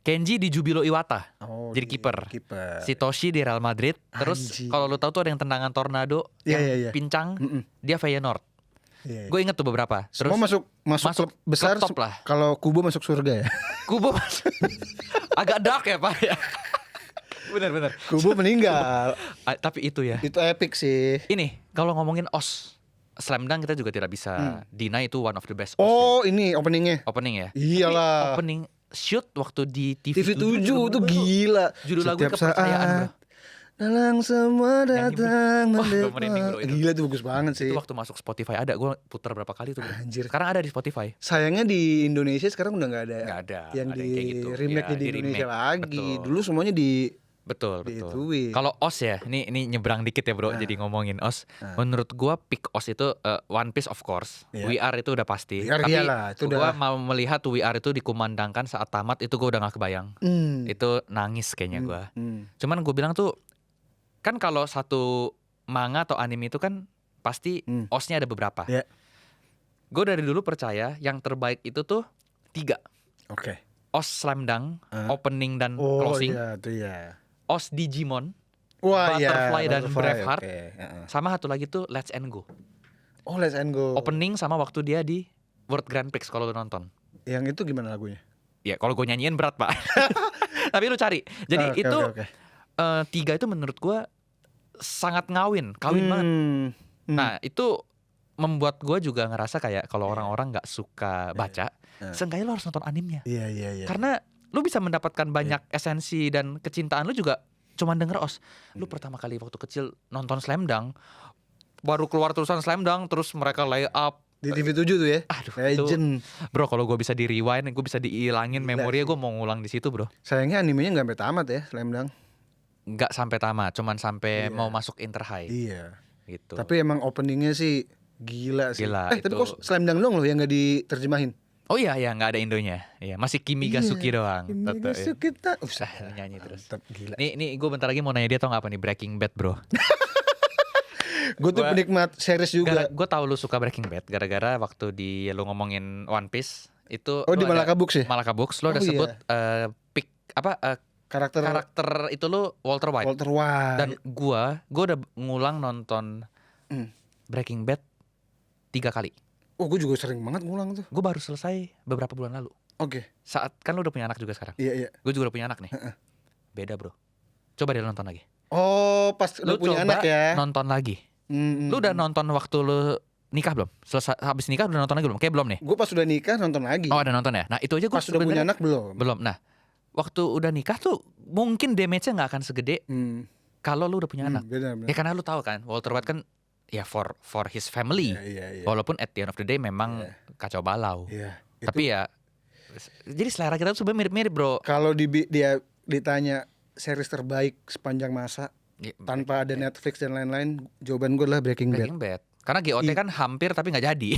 Kenji di Jubilo Iwata. Jadi kiper. Si Toshi di Real Madrid. Terus kalau lu tahu tuh ada yang tendangan tornado yang pincang, dia Feyenoord. Gue inget tuh beberapa. Terus semua masuk klub besar top lah. Kalau Kubo masuk surga ya. Kubo masuk. Agak dark ya Pak ya. Bener. Kubo meninggal. Tapi itu ya. Itu epic sih. Ini kalau ngomongin OS Slam Dunk kita juga tidak bisa deny itu one of the best. Ini openingnya. Opening ya. Iyalah. Tapi opening shoot waktu di TV7 tuh gila. Judul lagu Kepercayaan bro. Dalang semua datang mendekat. Gila tuh bagus banget sih. Itu waktu masuk Spotify ada, gue putar berapa kali tuh bro. Anjir. Sekarang ada di Spotify. Sayangnya di Indonesia sekarang udah gak ada yang ada di kayak gitu. remake di Indonesia lagi. Betul. Dulu semuanya di Betul. Kalau OS ya, ini nyebrang dikit ya bro, jadi ngomongin OS. Menurut gua pick OS itu One Piece of course. We Are itu udah pasti. Tapi gua mau melihat We Are itu dikumandangkan saat tamat, itu gua udah gak kebayang. Itu nangis kayaknya gua. Cuman gua bilang tuh, kan kalau satu manga atau anime itu kan pasti OS-nya ada beberapa. Gue dari dulu percaya yang terbaik itu tuh 3. OS Slam Dunk, opening dan closing. OS Digimon, Butterfly dan Braveheart, sama satu lagi tuh Let's and Go. Let's and Go. Opening sama waktu dia di World Grand Prix kalau lu nonton. Yang itu gimana lagunya? Ya kalau gue nyanyiin berat pak. Tapi lu cari. Jadi itu 3 itu menurut gue sangat kawin banget. Nah itu membuat gue juga ngerasa kayak kalau orang-orang nggak suka baca, seenggaknya lu harus nonton animenya. Karena lu bisa mendapatkan banyak esensi dan kecintaan lu juga cuman denger OS. Lu pertama kali waktu kecil nonton Slam Dunk, baru keluar tulisan Slam Dunk, terus mereka lay up di TV7 tuh ya. Aduh, legend. Bro, kalau gue bisa di rewind, gue bisa dihilangin memorinya, gue mau ngulang di situ, bro. Sayangnya animenya nggak sampai tamat ya, Slam Dunk. Nggak sampai tamat, cuman sampai mau masuk Inter High. Iya. Gitu. Tapi emang openingnya sih gila sih. Gila, tapi kok Slam Dunk dong loh yang nggak diterjemahin. Oh iya nggak ada Indonya. Iya, masih Kimi Gasuki doang. Kimi Gasuki tak. Nyanyi terus. Gila. Nih gue bentar lagi mau nanya dia tau nggak apa nih Breaking Bad, bro. Gue tuh penikmat series juga. Gue tahu lu suka Breaking Bad gara-gara waktu lu ngomongin One Piece itu. Di Malaka Books ya? Malaka Books lo udah sebut pick karakter itu lu Walter White. Dan gue udah ngulang nonton Breaking Bad 3 kali. Gue juga sering banget ngulang tuh. Gue baru selesai beberapa bulan lalu. Saat kan lu udah punya anak juga sekarang. Iya. Gue juga udah punya anak nih. Beda bro. Coba deh nonton lagi. Pas lu punya anak ya. Nonton lagi. Lu udah nonton waktu lu nikah belum? Selesai habis nikah udah nonton lagi belum? Kayak belum nih. Gue pas udah nikah nonton lagi. Oh ada nonton ya. Nah itu aja gue pas udah punya anak belum. Nah waktu udah nikah tuh mungkin damage-nya nggak akan segede kalau lu udah punya anak. Benar. Ya karena lu tahu kan Walter White kan ya for his family. Iya. Walaupun at the end of the day memang kacau balau. Tapi ya jadi selera kita tuh sebenarnya mirip-mirip bro. Kalau dia ditanya series terbaik sepanjang masa tanpa ada Netflix dan lain-lain, jawaban gue adalah Breaking Bad. Karena GOT kan hampir tapi nggak jadi.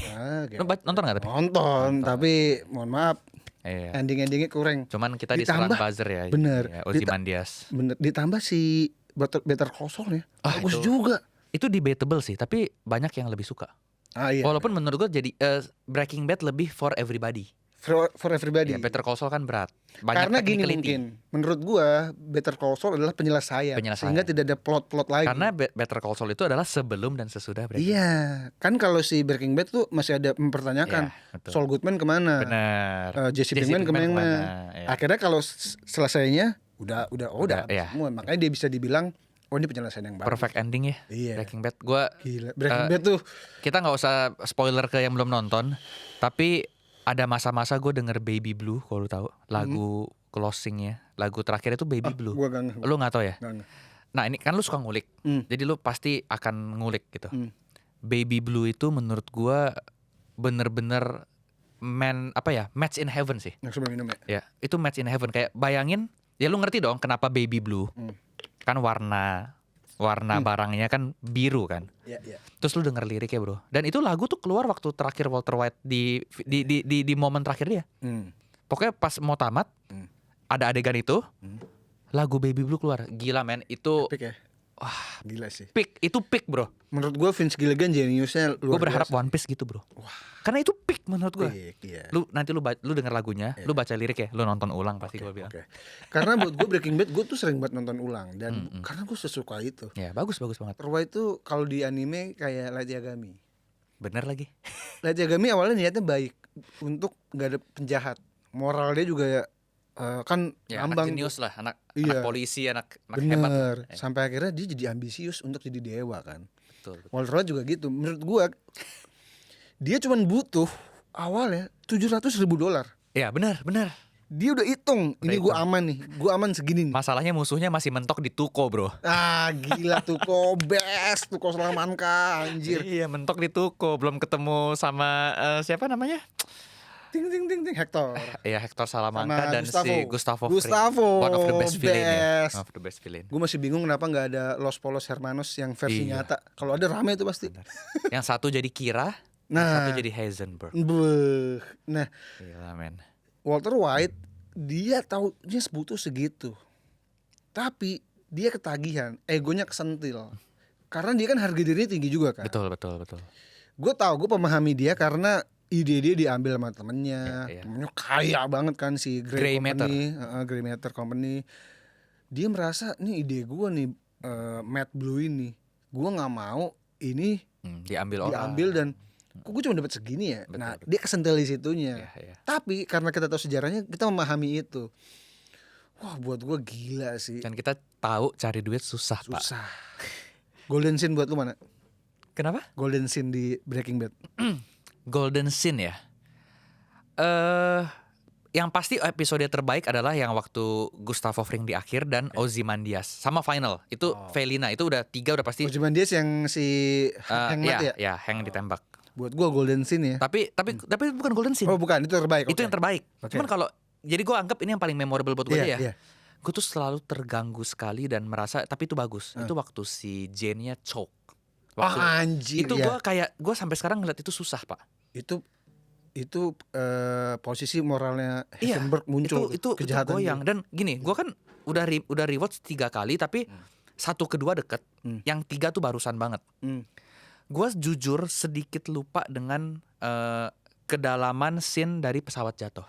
Lu nonton nggak tapi? Nonton, tapi mohon maaf. Ending-endingnya kurang. Cuman kita diserang buzzer ya. Bener. Ozymandias. Bener. Ditambah si Better Call Saul ya. Ah, Bagus itu- juga. Itu debatable sih, tapi banyak yang lebih suka. Iya. Walaupun menurut gue jadi Breaking Bad lebih for everybody. For everybody. Ya, Better Call Saul kan berat. Banyak Karena gini technicality. mungkin, menurut gua Better Call Saul adalah penyelesaian. Penyelesaian. Sehingga tidak ada plot-plot lagi. Karena Better Call Saul itu adalah sebelum dan sesudah Breaking Bad. Iya, kan kalau si Breaking Bad tuh masih ada mempertanyakan Iya, betul. Saul Goodman kemana, Benar. Jesse Pinkman kemana. Iya. Akhirnya kalau selesainya udah habis iya. semua. Makanya dia bisa dibilang, oh ini penyelesaian yang bagus. Perfect ending ya. Iya. Breaking Bad. Gua Gila, Breaking Bad tuh. kita nggak usah spoiler ke yang belum nonton, tapi ada masa-masa gue denger Baby Blue, kalau lu tahu lagu closingnya, lagu terakhir itu Baby Blue. Gua gak. Lu nggak tahu ya? Nggak. Nah ini kan lu suka ngulik, jadi lu pasti akan ngulik gitu. Baby Blue itu menurut gue bener-bener match in heaven sih. Yang coba minum ya. Ya itu match in heaven, kayak bayangin, ya lu ngerti dong kenapa Baby Blue? Kan warna barangnya kan biru kan. Iya. Terus lu denger liriknya bro. Dan itu lagu tuh keluar waktu terakhir Walter White di momen terakhir dia. Pokoknya pas mau tamat, ada adegan itu, lagu Baby Blue keluar. Gila men, itu Epic ya. wah Gila sih. itu peak bro. Menurut gua Vince Gilligan jeniusnya Gue luar berharap biasa. One Piece gitu bro. Karena itu peak menurut gue. Peak, iya. Lu nanti lu denger lagunya, lu baca lirik ya, lu nonton ulang pasti gue bilang. Oke. Karena buat gue Breaking Bad gue tuh sering banget nonton ulang dan karena gue sesuka itu. Ya bagus banget. Walter White itu kalau di anime kayak Light Yagami. Bener lagi. Light Yagami awalnya niatnya baik untuk nggak ada penjahat. Moral dia juga kan Ya, anak ngambang. jenius lah, anak Iya. polisi, anak hebat. Bener. Sampai akhirnya dia jadi ambisius untuk jadi dewa kan. Betul. Walter White juga gitu. Menurut gue dia cuman butuh awalnya $700.000. Ya benar. Dia udah hitung, ini gue aman nih, gue aman segini nih. Masalahnya musuhnya masih mentok di Tuko bro. Ah gila Tuko best, Tuko Salamanca anjir. Iya mentok di Tuko, belum ketemu sama siapa namanya? Ting Hector. Ya Hector Salamanca Sama dan si Gustavo Fring. Gustavo, One of the best villain ya. best. One of the best villain. Gue masih bingung kenapa nggak ada Los Polos Hermanos yang versi Iya. nyata. Kalau ada rame itu pasti. Yang satu jadi Kira, yang Nah. satu jadi Heisenberg. Beuh. Nah, Gila men. Walter White dia tahu dia butuh segitu. Tapi dia ketagihan, egonya kesentil. Karena dia kan harga dirinya tinggi juga kan. Betul. Gue tahu, gue memahami dia karena ide dia diambil sama temennya. Iya. Temennya kaya banget kan si Grey Company, Grey Matter Company. Dia merasa nih ide gue nih Matt Blue ini, gue nggak mau ini Diambil orang. diambil dan kok gue cuma dapat segini ya. Betul, Nah betul. dia kesentil di situnya. Iya. Tapi karena kita tahu sejarahnya, kita memahami itu. Wah buat gue gila sih. Dan kita tahu cari duit susah, Pak. Susah. Golden scene buat lu mana? Kenapa? Golden scene di Breaking Bad. Golden scene ya. Yang pasti episode terbaik adalah yang waktu Gustavo Fring di akhir dan Ozymandias sama final. Itu Felina itu udah 3 udah pasti. Ozymandias yang si Hank mati ya? Ya, Hank ditembak. Buat gua golden scene ya. Tapi bukan golden scene. Oh bukan, itu terbaik. Itu yang terbaik. Oke. Cuman kalau jadi gue anggap ini yang paling memorable buat gue Iya, ya. iya. Gue tuh selalu terganggu sekali dan merasa tapi itu bagus. Itu waktu si Jane-nya choke. Waktu Anjir itu ya. gue sampai sekarang ngeliat itu susah, Pak. Itu posisi moralnya Iya, Heisenberg muncul. itu kejahatan goyang. Dan gini, gue kan udah rewatch 3 kali tapi 1 kedua deket, yang 3 tuh barusan banget. Gue jujur sedikit lupa dengan kedalaman scene dari pesawat jatuh.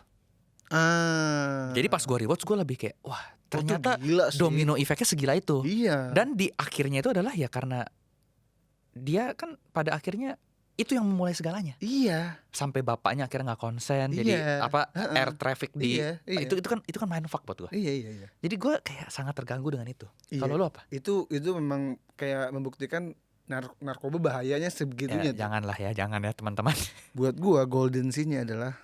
Jadi pas gue rewatch gue lebih kayak wah ternyata gila sih. domino efeknya segila itu. Iya. Dan di akhirnya itu adalah ya karena dia kan pada akhirnya itu yang memulai segalanya. Iya. Sampai bapaknya akhirnya nggak konsen, Iya. jadi apa Heeh. air traffic di Iya, iya. itu kan mindfuck buat gue. Iya. Jadi gue kayak sangat terganggu dengan itu. Iya. Kalau lu apa? Itu memang kayak membuktikan narkoba bahayanya sebegitunya. tuh. Jangan ya teman-teman. Buat gua golden scene-nya adalah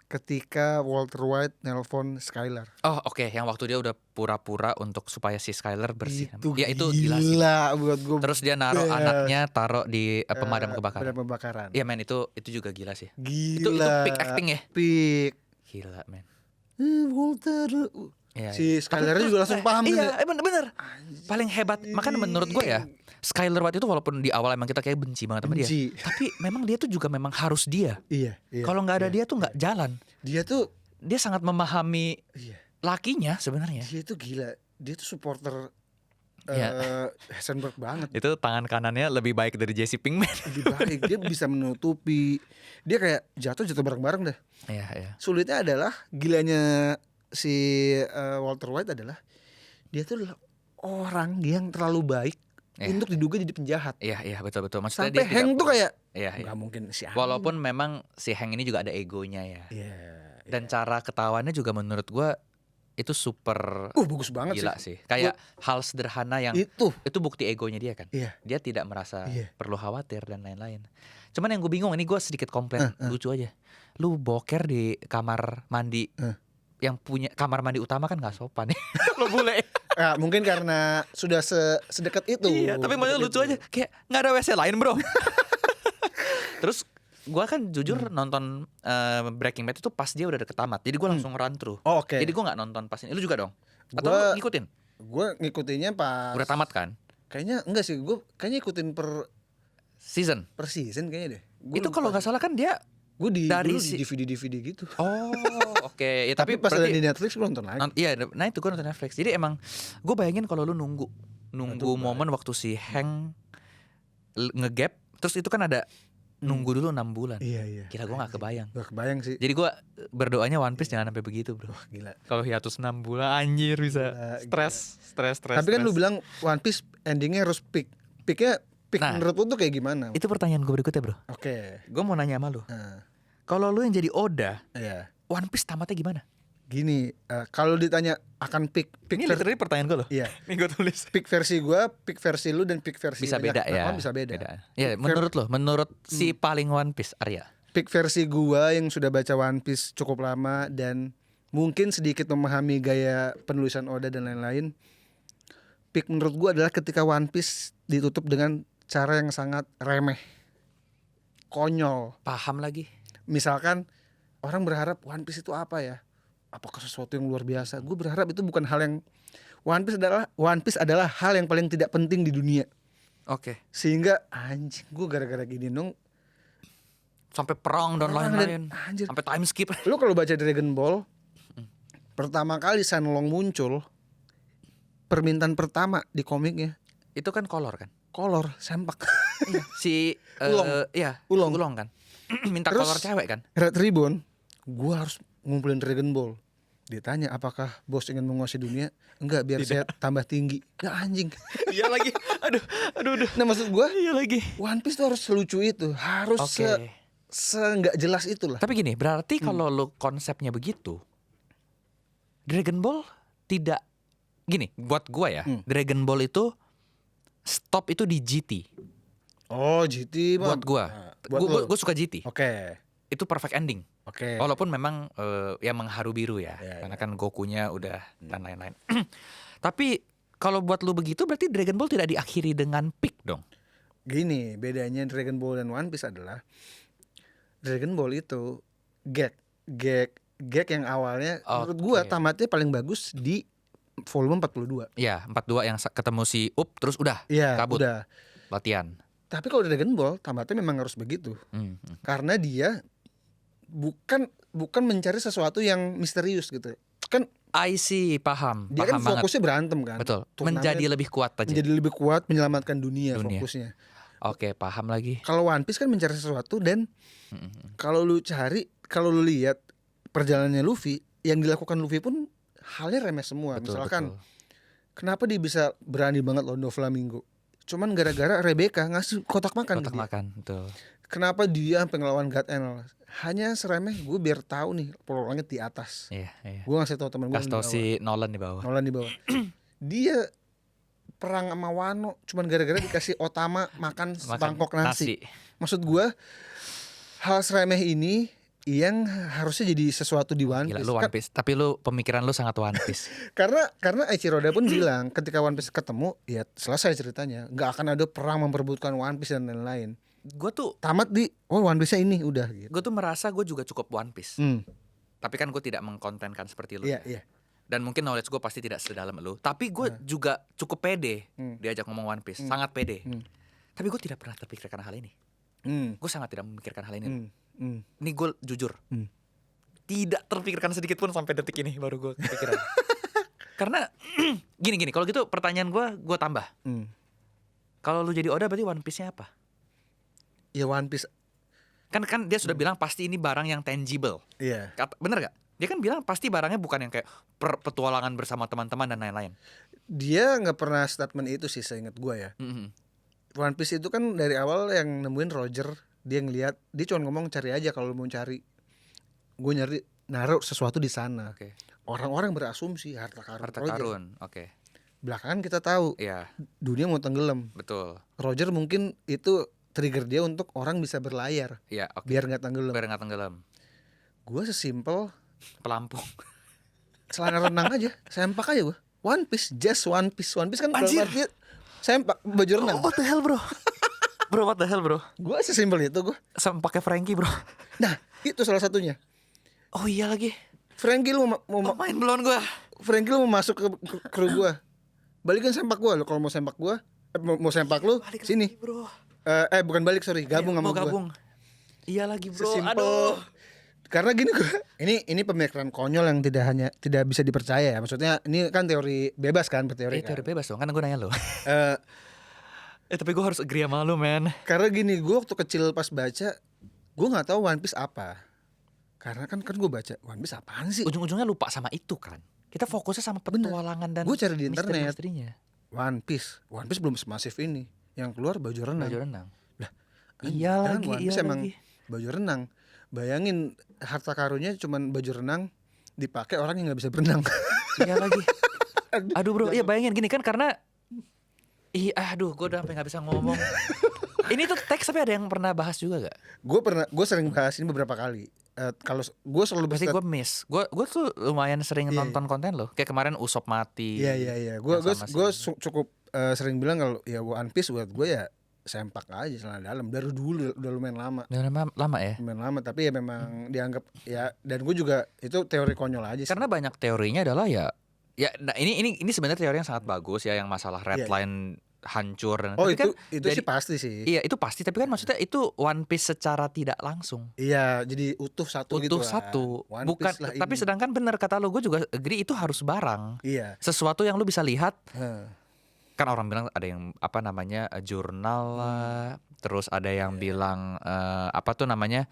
ketika Walter White nelpon Skylar. Oh oke, yang waktu dia udah pura-pura untuk supaya si Skylar bersih. Itu Ya itu gila sih. buat gua. Terus dia naruh anaknya taruh di pemadam kebakaran. Pemadam kebakaran. Iya men itu juga gila sih. Gila. Itu peak acting ya. Peak. Gila men. Walter. Ya, Si Skylar juga langsung paham Iya, gitu. bener. Paling hebat. Makanya menurut gue ya, Skylar White itu walaupun di awal emang kita kayak benci banget sama dia, Benci. tapi memang dia tuh juga memang harus dia. Iya. Kalau nggak ada dia tuh nggak jalan. Dia tuh Dia sangat memahami iya. lakinya sebenarnya. Dia tuh gila. Dia tuh supporter Iya. Heisenberg banget. Itu tangan kanannya lebih baik dari Jesse Pinkman. Lebih baik, dia bisa menutupi. Dia kayak jatuh bareng-bareng dah. Iya, iya. Sulitnya adalah gilanya si Walter White adalah dia tuh adalah orang yang terlalu baik untuk diduga jadi penjahat. Iya, iya, betul. Maksudnya Sampai dia Hank tuh kayak iya. nggak mungkin si Hank. Walaupun memang si Hank ini juga ada egonya ya. Iya. Dan cara ketawannya juga menurut gua itu super Bagus banget gila sih. Kayak hal sederhana yang itu. bukti egonya dia kan. Iya. Dia tidak merasa Iya. perlu khawatir dan lain-lain. Cuman yang gue bingung, ini gue sedikit komplain lucu aja. Lu boker di kamar mandi. Yang punya kamar mandi utama kan gak sopan ya. Lu bule. Ya, mungkin karena sudah sedekat itu. Iya, tapi maksudnya lucu aja. Kayak gak ada WC lain bro. Terus gue kan jujur nonton Breaking Bad itu pas dia udah deket tamat. Jadi gue langsung run through. Oh, oke. Jadi gue gak nonton pas ini. Lu juga dong? Atau Gua- lu ngikutin? Gue ngikutinnya pas Udah tamat kan? Kayaknya enggak sih, gue kayaknya ikutin per Season. season kayaknya deh. Itu kalau gak salah kan dia gue dari dulu di DVD gitu. Oh, oke. Ya, Tapi pas ada di Netflix gue nonton lagi. Iya, nah itu gue nonton Netflix. Jadi emang gue bayangin kalau lu nunggu Aduh, momen waktu si Hank ngegap, terus itu kan ada nunggu dulu 6 bulan. Iya. Gila, gue gak kebayang. Gak kebayang sih. Jadi gue berdoanya One Piece jangan sampai begitu bro. Wah gila. Kalau hiatus 6 bulan anjir bisa stres. Tapi kan lu bilang One Piece endingnya harus peak. Peaknya Nah, menurut lu tuh kayak gimana? itu pertanyaan gue berikutnya bro. Oke. Gue mau nanya sama lu. Nah, Kalau lu yang jadi Oda, iya. One Piece tamatnya gimana? Gini, kalau ditanya akan peak Ini literally pertanyaan gue loh. Iya. Ini gue tulis. Peak versi gue, peak versi lu dan peak versi Bisa beda ya. orang bisa beda. Ya, menurut lo, menurut si paling One Piece Arya. Peak versi gua yang sudah baca One Piece cukup lama dan mungkin sedikit memahami gaya penulisan Oda dan lain-lain. Peak menurut gua adalah ketika One Piece ditutup dengan cara yang sangat remeh, konyol. Paham lagi. Misalkan orang berharap One Piece itu apa ya? Apakah sesuatu yang luar biasa? Gue berharap itu bukan hal yang One Piece adalah hal yang paling tidak penting di dunia. Oke. Sehingga anjing gue gara-gara gini dong. Sampai perang dan Perang lain-lain. anjir. Sampai time skip. Lu kalau baca Dragon Ball, pertama kali Shenlong muncul, permintaan pertama di komiknya Itu kan kolor kan? kolor sempak. Si Ulong. iya, Ulong. Ulong kan. Minta Terus- kolor cewek kan? Red Ribbon, gua harus ngumpulin Dragon Ball. Ditanya apakah bos ingin menguasai dunia? Enggak, biar saya tambah tinggi. Ya anjing. Iya lagi. Aduh. Nah maksud gua Iya lagi. One Piece tuh harus selucu itu, harus Oke. nggak jelas itulah. Tapi gini, berarti kalau lu konsepnya begitu, Dragon Ball tidak gini, buat gua ya, Dragon Ball itu stop itu di GT. Oh GT mah. Buat gua. Buat lu. Gua suka GT. Oke. Itu perfect ending. Oke. Walaupun memang ya mengharu biru ya, Ya, karena kan Gokunya udah dan lain-lain. Tapi kalau buat lu begitu berarti Dragon Ball tidak diakhiri dengan peak dong. Gini, bedanya Dragon Ball dan One Piece adalah Dragon Ball itu gag yang awalnya menurut gua Oke. tamatnya paling bagus di volume 42. Iya, 42 yang ketemu si Up terus udah Iya, kabut udah. latihan. Tapi kalau Dragon Ball tamatnya memang harus begitu. Karena dia bukan mencari sesuatu yang misterius gitu. Kan I see, paham dia kan banget. fokusnya berantem kan. Betul. Turnamen Menjadi lebih kuat aja. menjadi lebih kuat menyelamatkan dunia. Dunia. Fokusnya. Oke, paham lagi. Kalau One Piece kan mencari sesuatu dan kalau lu lihat perjalanannya Luffy, yang dilakukan Luffy pun halnya remeh semua. Betul, Misalkan betul. kenapa dia bisa berani banget lawan Doflamingo? Cuman gara-gara Rebecca ngasih kotak makan ke Kotak dia. makan, betul. Kenapa dia sampai ngelawan God Enel? Hanya seremeh gue biar tahu nih Pulau Langit di atas. Iya. Gue ngasih tahu teman gue Kasih tau si Nolan di bawah. Nolan di bawah. Dia perang sama Wano cuman gara-gara dikasih Otama makan sebangkok nasi. Maksud gue hal seremeh ini yang harusnya jadi sesuatu di One Gila, Piece. lu One Piece. Tapi lu pemikiran lu sangat One Piece. Karena Eiichiro Oda pun bilang ketika One Piece ketemu ya selesai ceritanya, nggak akan ada perang memperebutkan One Piece dan lain-lain. Gue tuh Tamat di One Piece ini udah gitu. gue tuh merasa gue juga cukup One Piece. Hmm. Tapi kan gue tidak mengkontenkan seperti lu. Iya. Dan mungkin knowledge gue pasti tidak sedalam lu. Tapi gue juga cukup pede diajak ngomong One Piece. Sangat pede. Tapi gue tidak pernah terpikirkan hal ini. Gue sangat tidak memikirkan hal ini. Ini gue jujur. Tidak terpikirkan sedikit pun sampai detik ini baru gue kepikiran. Karena gini, kalau gitu pertanyaan gue tambah. Kalau lu jadi Oda berarti One Piece-nya apa? Ya One Piece. Kan dia sudah bilang pasti ini barang yang tangible. Iya. Bener gak? Dia kan bilang pasti barangnya bukan yang kayak petualangan bersama teman-teman dan lain-lain. Dia nggak pernah statement itu sih, seingat gue ya. One Piece itu kan dari awal yang nemuin Roger, dia ngelihat, dia cuma ngomong cari aja kalau mau cari. Gue nyari naruh sesuatu di sana. Oke. Orang-orang berasumsi harta karun Harta Roger. karun, oke. Belakangan kita tahu Iya, dunia mau tenggelam. betul. Roger mungkin itu trigger dia untuk orang bisa berlayar Iya, oke. biar nggak tenggelam. Biar nggak tenggelam. Gue sesimpel Pelampung. celana renang aja, sempak aja gue. One Piece, just One Piece. One Piece kan dalam Anjir. arti sempak baju renang. What the hell, bro? Bro, what the hell, bro? Gue sesimpel itu gue. Sama pakai Frankie, bro. Nah itu salah satunya. Oh iya lagi. Frankie lu mau Main belum gue. Frankie lu mau masuk ke kru gue, balikin sempak gue. Lo kalau mau sempak gue, mau sempak lu Balik sini. lagi, bro. Bukan balik, sorry, gabung sama Mau gue. gabung. Iya lagi, bro. Sesimpel. Aduh. Karena gini gue, ini pemikiran konyol yang tidak bisa dipercaya ya. Maksudnya ini kan teori bebas kan, berteori kan. Teori bebas dong, kan gue nanya lo. Eh, Tapi gue harus agree sama lu, man. Karena gini, gue waktu kecil pas baca, gue nggak tahu One Piece apa. Karena kan gue baca One Piece apaan sih? Ujung-ujungnya lupa sama itu kan. Kita fokusnya sama petualangan dan Gue cari di internet. misteri-misterinya. One Piece belum semasif ini. Yang keluar baju renang. Baju renang. Lah, Iya kan lagi, One iya Piece emang lagi. baju renang. Bayangin harta karunnya cuman baju renang dipakai orang yang nggak bisa berenang. Iya lagi. Aduh bro, iya bayangin gini kan karena aduh, gue udah sampai nggak bisa ngomong. Ini tuh teks tapi ada yang pernah bahas juga gak? Gue sering bahas ini beberapa kali. Kalau gue selalu Berarti gue miss. Gue tuh lumayan sering Iya, nonton konten lo. Kayak kemarin Usop mati. Iya. Gue cukup sering bilang kalau ya One Piece buat gue ya sempak aja celana dalam. Dari dulu udah lumayan lama. Udah lama ya. Lumayan lama, tapi ya memang dianggap ya, dan gue juga itu teori konyol aja sih. Karena banyak teorinya adalah ya nah ini sebenarnya teori yang sangat bagus ya, yang masalah red Iya. line hancur dan Oh tapi kan itu sih pasti sih. iya itu pasti, tapi kan maksudnya itu One Piece secara tidak langsung. Iya, jadi utuh satu gitu Utuh kan. satu. One Bukan Piece lah tapi ini. sedangkan benar kata lo, gue juga agree itu harus barang. Iya. Sesuatu yang lu bisa lihat. Heh. Kan orang bilang ada yang apa namanya jurnal lah, terus ada yang bilang apa tuh namanya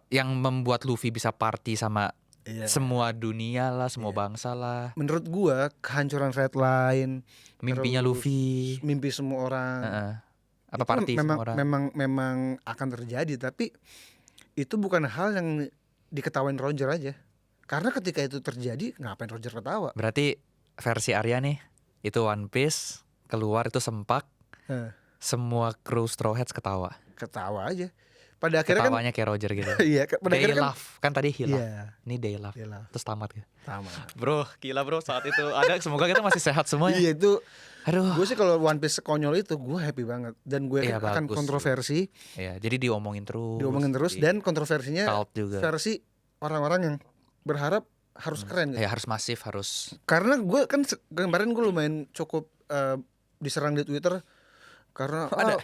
yang membuat Luffy bisa party sama Iya. semua dunia lah, semua bangsa lah. Menurut gua kehancuran Red Line, Mimpinya terus Luffy. mimpi semua orang. Apa itu party memang, semua orang. memang akan terjadi, tapi itu bukan hal yang diketawain Roger aja. Karena ketika itu terjadi, ngapain Roger ketawa? Berarti versi Arya nih, itu One Piece keluar itu sempak, Heh, semua kru Straw Hats ketawa. ketawa aja. Pada akhirnya kan Ketawanya kayak Roger gitu. iya, pada They akhirnya kan laugh. Kan tadi he laugh. iya, Ini they laugh. iya lah, Terus tamat ya. sama. Bro, gila bro, saat itu ada, semoga kita masih sehat semua ya. Iya itu, Aduh. gue sih kalau One Piece sekonyol itu gue happy banget, dan gue Iya, akan bagus. kontroversi, Ya, jadi diomongin terus. dan kontroversinya cult juga. versi orang-orang yang berharap harus keren gitu. Ya harus masif, harus. Karena gue kan kemarin gue lumayan cukup diserang di Twitter karena Ada?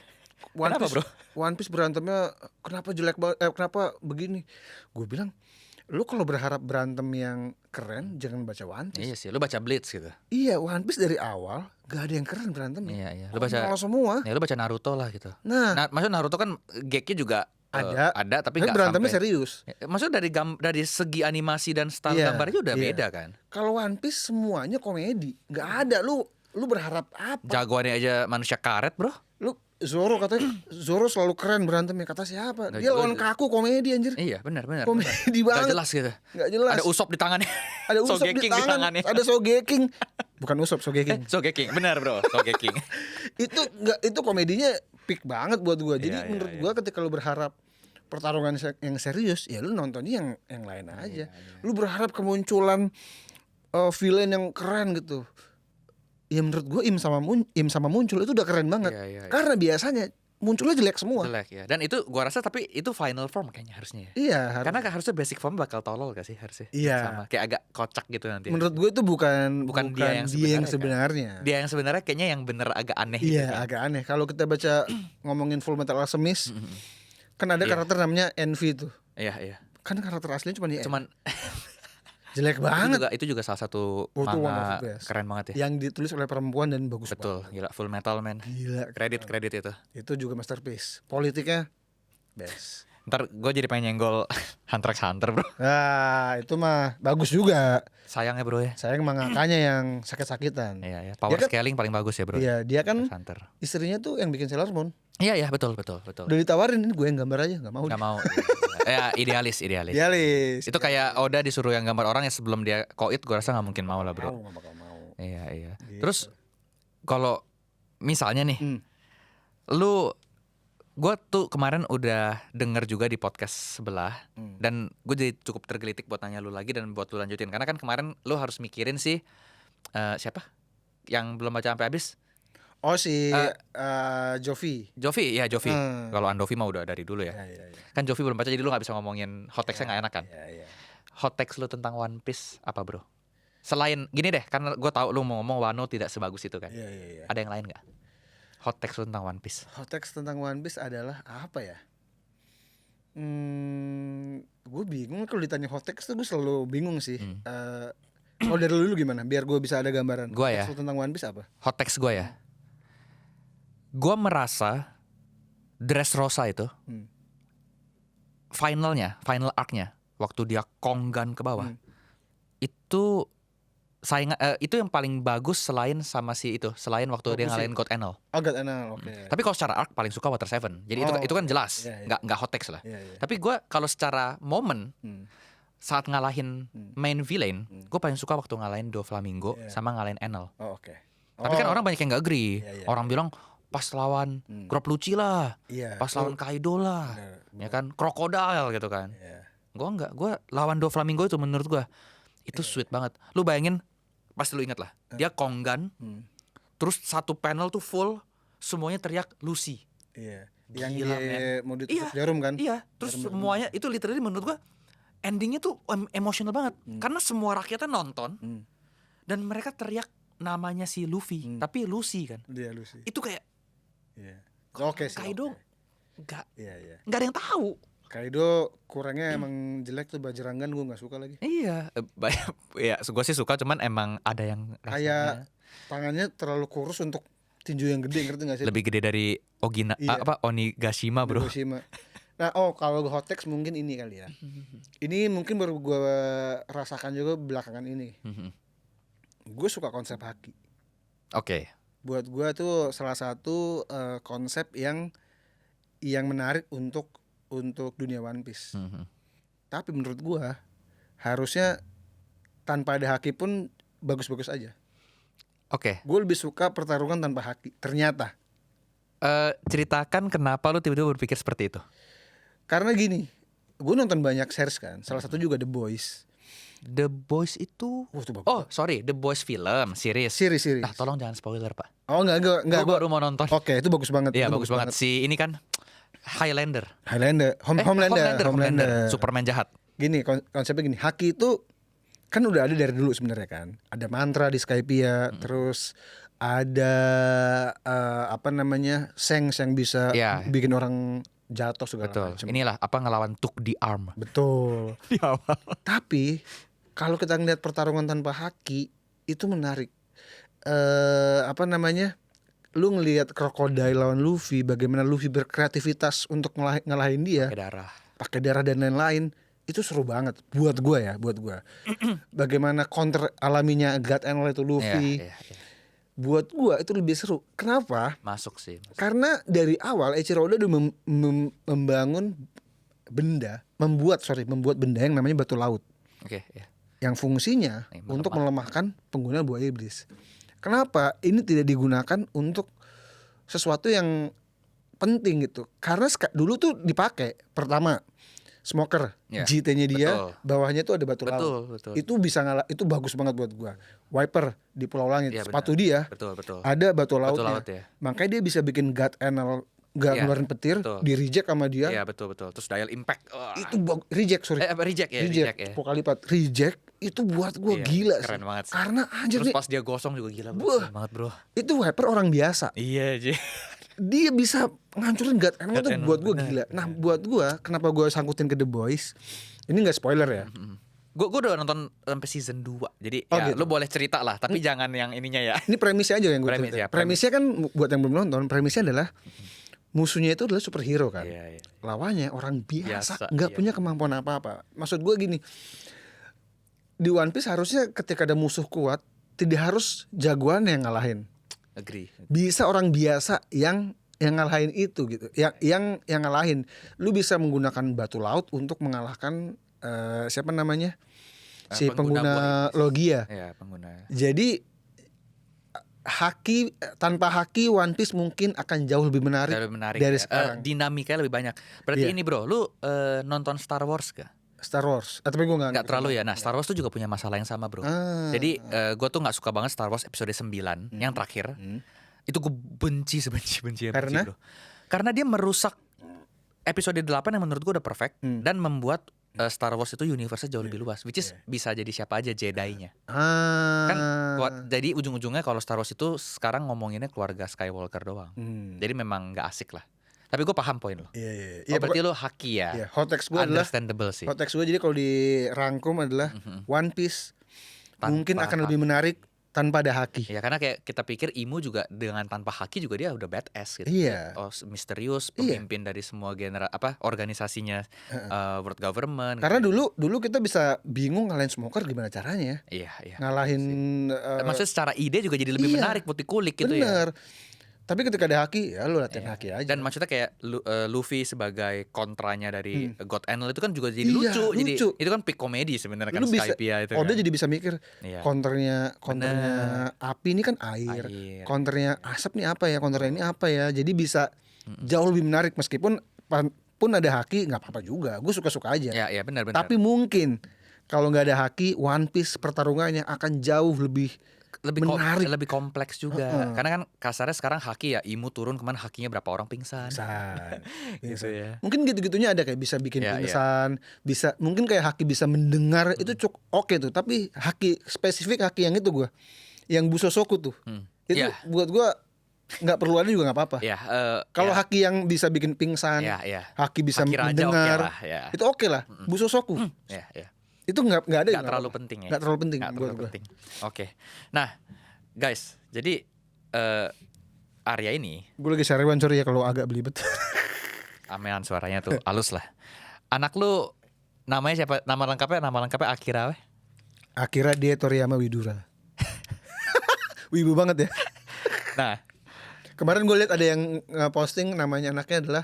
One Kenapa, Piece, bro? One Piece berantemnya kenapa jelek banget, kenapa begini? Gue bilang, lu kalau berharap berantem yang keren jangan baca One Piece. Iya sih, lu baca Blitz gitu. Iya, One Piece dari awal gak ada yang keren berantemnya. Iya. Lu baca semua. Ya lu baca Naruto lah gitu. Nah, Maksudnya Naruto kan gagnya juga ada tapi tapi nggak berantemnya sampai. serius. Maksudnya dari segi animasi dan style Iya, gambarnya udah iya. beda kan. Kalau One Piece semuanya komedi, nggak ada lu berharap apa? Jagoannya aja manusia karet, bro. Lu Zoro katanya Zoro selalu keren berantemnya, kata siapa? Nggak Dia juga. lawan Kaku komedi anjir. Iya, benar. Komedi Gak banget. jelas gitu. Nggak jelas. Ada Usop di tangannya. Ada Usopp di Sogeking tangan, tangannya. ada Sogeking. Bukan Usopp, Sogeking. Sogeking, benar bro, Sogeking. itu komedinya peak banget buat gua. Jadi Iya, menurut iya. gua ketika lu berharap pertarungan yang serius, ya lu nontonnya yang lain aja. Lu berharap kemunculan villain yang keren gitu. Ya menurut gua Im sama muncul itu udah keren banget. Iya. Karena biasanya munculnya jelek semua. Jelek ya. Dan itu gua rasa tapi itu final form kayaknya harusnya ya. Iya, Karena harusnya basic form bakal tolol gak sih harusnya? Iya. Sama kayak agak kocak gitu nanti. menurut gue itu bukan dia yang yang sebenarnya, sebenarnya. Dia yang sebenarnya kayaknya yang bener agak aneh Iya, gitu kan. agak aneh. Kalau kita baca ngomongin Full Metal Alchemist, kan ada Iya. karakter namanya Envy tuh. Iya. Kan karakter aslinya cuma dia. Cuman Jelek banget. Itu juga salah satu Oh, itu one of manga the best. keren banget ya. Yang ditulis oleh perempuan dan bagus Betul, banget. gila Full Metal Man. Gila. Kredit itu. Itu juga masterpiece. Politiknya best. Ntar gue jadi pengen nyenggol Hunter x Hunter bro. Nah, itu mah bagus juga. Sayangnya bro ya. Sayang mangakanya yang sakit-sakitan. Iya ya. Power Dia kan- scaling paling bagus ya bro. Iya, dia kan Hunter x Hunter. istrinya tuh yang bikin Sailor Moon. Iya betul. Udah ditawarin, ini gue yang gambar aja, nggak mau. Gak mau. Ya idealis. Idealis. Itu kayak Oda disuruh yang gambar orang yang sebelum dia koit, gue rasa nggak mungkin mau lah bro. Nggak bakal mau. Iya. Gitu. Terus kalau misalnya nih, gue tuh kemarin udah denger juga di podcast sebelah, dan gue jadi cukup tergelitik buat nanya lu lagi dan buat lu lanjutin, karena kan kemarin lu harus mikirin sih siapa yang belum baca sampai habis. Oh si Jovi. Jovi. Kalau Andovi mah udah dari dulu ya. Iya. Kan Jovi belum baca jadi lu nggak bisa ngomongin hot text-nya nggak enak kan. Iya. Hot text lu tentang One Piece apa bro? Selain gini deh, karena gue tahu lu mau ngomong Wano tidak sebagus itu kan. Iya. Ada yang lain nggak? Hot text lu tentang One Piece. Hot text tentang One Piece adalah apa ya? Gue bingung kalau ditanya hot text tuh gue selalu bingung sih. Kalau dari lu gimana? Biar gue bisa ada gambaran. Gua Hot ya. text lu tentang One Piece apa? Hot text gue ya. Gue merasa Dressrosa itu final arc-nya waktu dia konggan ke bawah itu itu yang paling bagus selain waktu dia ngalahin God Enel. Oh, God Enel, oke. Tapi kalau secara arc paling suka Water Seven. Jadi itu kan jelas, Iya. nggak hot text lah. Iya. Tapi gue kalau secara momen saat ngalahin main villain, gue paling suka waktu ngalahin Doflamingo sama ngalahin Enel. Oh, oke. Tapi kan orang banyak yang nggak agree. Iya. Orang bilang pas lawan Crop Lucci lah, Iya. pas lawan Kaido lah, ya kan Crocodile gitu kan. Iya. Gue lawan Doflamingo itu menurut gue itu sweet banget. Lu bayangin, pasti lu inget lah, dia konggan, terus satu panel tuh full semuanya teriak Lucy. Iya. Yang Gila, dia men. mau ditutup jarum kan? Iya, terus semuanya itu literally menurut gue endingnya tuh emosional banget, karena semua rakyatnya nonton dan mereka teriak namanya si Luffy, tapi Lucy kan. Dia Lucy. Itu kayak Iya. Oke sih. Kaido oke. nggak Iya. ada yang tahu. Kaido kurangnya emang jelek tuh, Bajrangan gue nggak suka lagi. Iya, ya gue sih suka, cuman emang ada yang Kayak tangannya terlalu kurus untuk tinju yang gede, ngerti nggak sih? lebih gede dari Onigashima bro. Hiroshima. Nah, kalau hot text mungkin ini kali ya. Ini mungkin baru gue rasakan juga belakangan ini. Gue suka konsep haki. Oke. Buat gue tuh salah satu konsep yang menarik untuk dunia One Piece. Tapi menurut gue harusnya tanpa ada haki pun bagus-bagus aja. Oke. Gue lebih suka pertarungan tanpa haki. Ternyata. Ceritakan kenapa lu tiba-tiba berpikir seperti itu. Karena gini, gue nonton banyak series kan. Salah satu juga The Boys. The Boys itu Itu bagus. Oh sorry, The Boys film series. Series. Nah tolong jangan spoiler pak. Oh enggak. Gue baru mau nonton. Oke, itu bagus banget. Iya Itu bagus banget. Si ini kan Highlander. Homelander. Superman jahat. Gini konsepnya gini, haki itu kan udah ada dari dulu sebenarnya kan. Ada mantra di Skypiea, terus ada Sengs yang bisa Iya. bikin orang jatuh segala Betul. macam. Inilah ngelawan Tuk di Arm. Betul. Di awal. Tapi kalau kita ngeliat pertarungan tanpa haki itu menarik. Lu ngelihat Crocodile lawan Luffy, bagaimana Luffy berkreativitas untuk ngalahin dia, pakai darah dan lain-lain, itu seru banget buat gua. Bagaimana counter alaminya God Enel itu Luffy. Iya. Buat gua itu lebih seru. Kenapa? Masuk sih. Karena dari awal Eiichiro Oda udah membuat benda yang namanya batu laut. Oke, ya. Yang fungsinya untuk melemahkan pengguna buah iblis. Kenapa ini tidak digunakan untuk sesuatu yang penting gitu? Karena dulu tuh dipakai pertama smoker, JT-nya dia, bawahnya tuh ada batu laut. Betul. Itu bisa itu bagus banget buat gua. Wiper di Pulau Langit, sepatu dia betul. ada batu lautnya. Ya. Makanya dia bisa bikin God Enel ngeluarin petir, di reject sama dia. Iya betul. Terus dial impact. Itu reject ya. Pokalipat reject itu buat gua gila keren sih. Banget sih. Karena anjir terus nih, pas dia gosong juga gila banget bro. Itu Wiper orang biasa. Iya aja. Dia bisa ngancurin God Enel tuh buat gua gila. Nah buat gua kenapa gua sangkutin ke The Boys, ini gak spoiler ya. Gue udah nonton sampai season 2. Jadi Oh, ya gitu. lu boleh cerita lah, tapi jangan yang ininya ya. Ini premisnya aja yang gue Premis, cerita. ya, premis. Premisnya kan buat yang belum nonton, premisnya adalah musuhnya itu adalah superhero kan. Iya, iya. Lawannya orang Biasa, biasa, nggak iya. punya kemampuan apa-apa. Maksud gue gini, di One Piece harusnya ketika ada musuh kuat, tidak harus jagoan yang ngalahin. Agree. Bisa orang biasa yang ngalahin itu gitu. Yang ngalahin. Lu bisa menggunakan batu laut untuk mengalahkan siapa namanya? Si pengguna buah Logia. Ya, pengguna. Jadi tanpa haki One Piece mungkin akan jauh lebih menarik, Lebih menarik dari ya. sekarang. Dinamikanya lebih banyak. Berarti Iya. ini bro, lu nonton Star Wars gak? Star Wars. Tapi gue Nggak terlalu ya. Nah, Star Wars tuh juga punya masalah yang sama bro. Jadi gue tuh nggak suka banget Star Wars episode 9 yang terakhir. Itu gue benci sebenci Karena? bro. Karena dia merusak episode 8 yang menurut gue udah perfect dan membuat Star Wars itu universe-nya jauh lebih luas, which is bisa jadi siapa aja Jedi-nya. Kan jadi ujung-ujungnya kalau Star Wars itu sekarang ngomonginnya keluarga Skywalker doang. Jadi memang nggak asik lah. Tapi gue paham poin lo. Iya. Oh, berarti lo haki ya. Iya, hot text gue adalah Understandable sih. hot text gue, jadi kalau dirangkum adalah One Piece mungkin Tanpa akan lebih menarik tanpa ada haki. Ya karena kayak kita pikir Imu juga dengan tanpa haki juga dia udah badass gitu. Iya. Oh, misterius, pemimpin dari semua organisasinya world government. Karena gitu. dulu kita bisa bingung ngalahin Smoker gimana caranya. Iya. Ngalahin Maksudnya secara ide juga jadi lebih iya, menarik buat dikulik gitu ya. bener. Tapi ketika ada haki, ya lu latihan haki aja. Dan maksudnya kayak Luffy sebagai kontranya dari God Enel itu kan juga jadi Iya, lucu. Jadi lucu. itu kan peak komedi sebenarnya kan Lu bisa, Skypiea itu. Oda kan. jadi bisa mikir Iya. counternya api ini kan air. Air. Counternya asap nih apa ya, counternya ini apa ya. Jadi bisa jauh lebih menarik meskipun pun ada haki nggak apa-apa juga. Gue suka-suka aja. Ya benar. Tapi mungkin kalau nggak ada haki, One Piece pertarungannya akan jauh lebih menarik. lebih kompleks juga. Karena kan kasarnya sekarang haki ya Imu turun kemana hakinya berapa orang pingsan. Gitu ya. Mungkin gitu-gitunya ada kayak bisa bikin Ya, pingsan, bisa mungkin kayak haki bisa mendengar, itu cukup oke tuh. Tapi haki spesifik, haki yang itu yang Busosoku tuh, itu Ya. buat gua nggak perlu ada juga nggak apa-apa. Ya, Kalau ya. haki yang bisa bikin pingsan, Ya. haki bisa Haki raja mendengar, oke lah, ya. itu oke lah. Busosoku Ya. itu nggak ada, Nggak terlalu penting ya. Nggak terlalu penting Nggak buat terlalu gua. penting. Oke. Nah, guys, jadi Arya ini Gue lagi sariwan, sorry ya kalau agak belibet. amean suaranya tuh halus lah. Anak lu namanya siapa? Nama lengkapnya Akira weh. Akira dia Toriyama Widura. Wibu banget ya. Nah, Kemarin gue lihat ada yang posting namanya anaknya adalah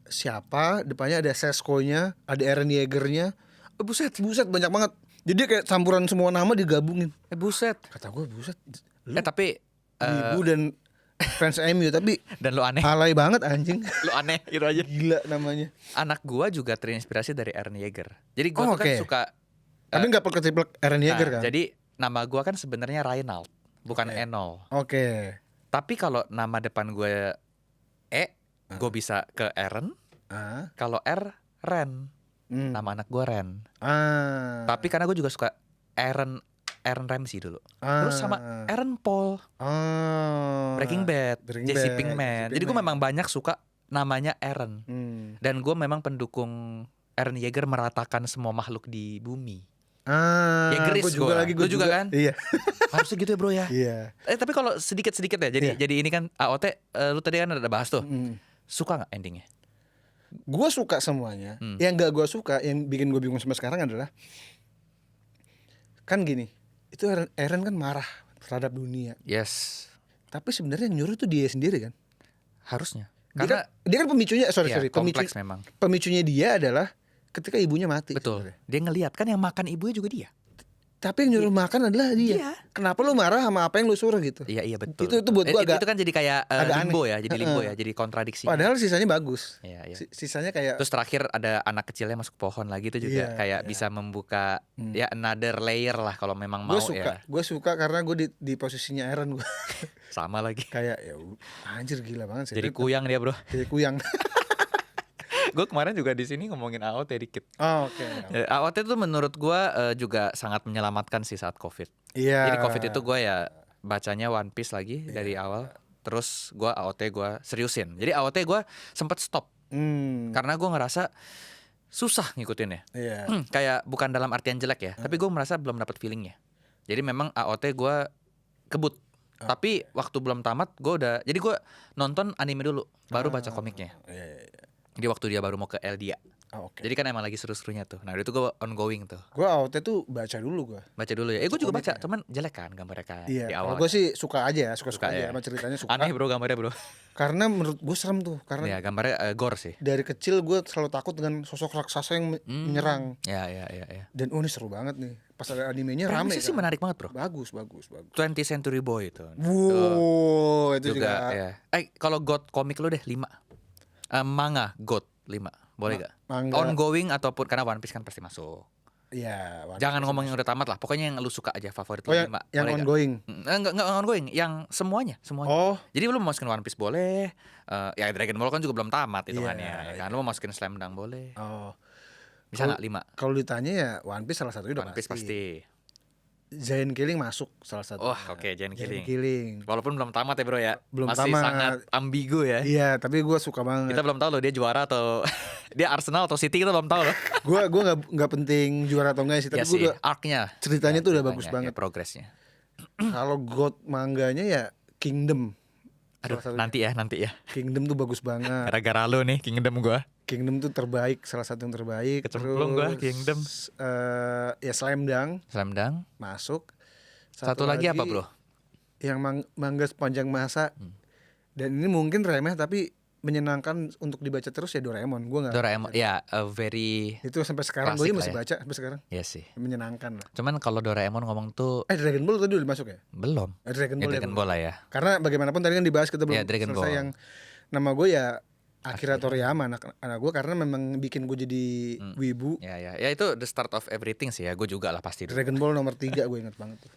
siapa, depannya ada Sesko-nya, ada Eren Yeager-nya. Buset banyak banget. Jadi kayak campuran semua nama digabungin. buset. Kata gue buset. Lu Tapi Wibu dan fans MU tapi dan lu aneh. alay banget anjing. Lu aneh gitu aja. Gila namanya. Anak gua juga terinspirasi dari Eren Yeager. Jadi gua Oh, tuh kan oke. suka Tapi nggak plek-plek Eren Yeager kan? Jadi nama gua kan sebenarnya Reinald, bukan Enol. Oke. Tapi kalau nama depan gue gue bisa ke Eren. Ah. Kalau R, Ren. Nama anak gue Ren. Tapi karena gue juga suka Eren Ramsey dulu. Terus sama Aaron Paul, Breaking Bad, Jesse Pinkman. Jadi gue memang banyak suka namanya Eren. Dan gue memang pendukung Eren Yeager meratakan semua makhluk di bumi. Yeageris gue juga lagi. Lu juga kan? Iya. Harusnya gitu ya bro ya. Iya. Tapi kalau sedikit-sedikit ya. Jadi ini kan AOT lu tadi kan ada bahas tuh. Suka nggak endingnya? Gue suka semuanya. Yang gak gue suka, yang bikin gue bingung sampai sekarang adalah kan gini, itu Eren kan marah terhadap dunia. Yes. Tapi sebenarnya yang nyuruh tuh dia sendiri kan. Harusnya. Dia kan pemicunya, kompleks memang. Pemicunya dia adalah ketika ibunya mati. Betul. Sebenarnya. Dia ngelihat kan yang makan ibunya juga dia. Tapi yang nyuruh makan adalah dia. Iya. Kenapa lu marah sama apa yang lu suruh gitu? Iya betul. Itu buat gua agak itu kan jadi kayak agak limbo aneh. ya, jadi limbo ya, jadi kontradiksi. Padahal sisanya bagus. Iya. Sisanya kayak Terus terakhir ada anak kecilnya masuk pohon lagi itu juga kayak bisa membuka ya another layer lah kalau memang mau ya. Gue suka karena gue di posisinya Eren gue. Sama lagi. Kayak ya anjir gila banget sih. Jadi kuyang dia, Bro. Jadi kuyang. Gue kemarin juga di sini ngomongin AOT dikit. Oh, oke. AOT itu menurut gue juga sangat menyelamatkan sih saat COVID. Iya. Jadi COVID itu gue ya bacanya One Piece lagi dari awal. Terus gue AOT gue seriusin. Jadi AOT gue sempet stop. Karena gue ngerasa susah ngikutinnya. Iya. Kayak bukan dalam artian jelek ya, tapi gue merasa belum dapat feelingnya. Jadi memang AOT gue kebut. Tapi waktu belum tamat gue udah, jadi gue nonton anime dulu, baru baca komiknya. Iya. Jadi waktu dia baru mau ke Eldia. Oke. Jadi kan emang lagi seru-serunya tuh. Nah itu gue ongoing tuh. Gue AOT tuh baca dulu gue. Baca dulu ya. Gue juga baca, komiknya. cuman jelek kan gambarnya kayak Iya. di Kalau awal. gue sih suka aja, suka Suka aja ya. sama ceritanya suka. Aneh bro gambarnya bro. Karena menurut gue serem tuh. Karena Iya gambarnya gore sih. dari kecil gue selalu takut dengan sosok raksasa yang menyerang. Ya. Dan ini seru banget nih. Pas ada animenya rame Premisnya sih kan. menarik banget bro. Bagus. 20th Century Boy itu. Wow, itu juga. Ya. Kalau God komik lu deh 5. Manga God 5. Boleh gak? Manga. Ongoing ataupun karena One Piece kan pasti masuk. Iya. Jangan ngomong yang udah tamat lah. Pokoknya yang lu suka aja favorit Oh, lu yang 5. yang Boleh ongoing. Enggak ongoing, yang semuanya. Oh, Jadi lu mau masukin One Piece boleh. Ya Dragon Ball kan juga belum tamat hitungannya. Iya, Ya kan? Lu mau masukin Slam Dunk boleh. oh. Bisa Kalau- nggak 5? Kalau ditanya ya One Piece salah satunya udah One Piece pasti. Giant Killing masuk salah satu. Wah, oke, Giant Killing. Killing. Walaupun belum tamat ya bro ya. Belum Masih tamat. sangat ambigu ya. Iya, tapi gue suka banget. Kita belum tahu loh dia juara atau dia Arsenal atau City, kita belum tahu loh. Gue nggak penting juara atau enggak sih, tapi Ya gue sih, udah arc-nya. ceritanya tuh udah Ceritanya, bagus ya, banget. progresnya. Kalau God mangganya ya Kingdom. Aduh, Salah satunya. nanti ya. Kingdom tuh bagus banget. Gara-gara lo nih Kingdom gua. Kingdom tuh terbaik, salah satu yang terbaik. Kecemplung gua, Kingdom. Ya Slam Dunk Slam Dunk. masuk. Satu lagi apa bro? Yang mangga sepanjang masa. Dan ini mungkin remeh tapi menyenangkan untuk dibaca terus ya Doraemon. Gue nggak. Doraemon, ya very. Itu sampai sekarang Klasik gue lah masih ya. baca sampai sekarang. Ya sih. Menyenangkan lah. Cuman kalau Doraemon ngomong tuh Dragon Ball tadi udah masuk ya? belum. Dragon Ya Ball. Dragon Ball lah ya. Karena bagaimanapun tadi kan dibahas kita belum Ya, Dragon selesai Ball. yang nama gue ya Akira Toriyama anak gue karena memang bikin gue jadi wibu. Ya itu the start of everything sih ya. Gue juga lah pasti. Dragon Ball nomor 3 gue ingat banget tuh.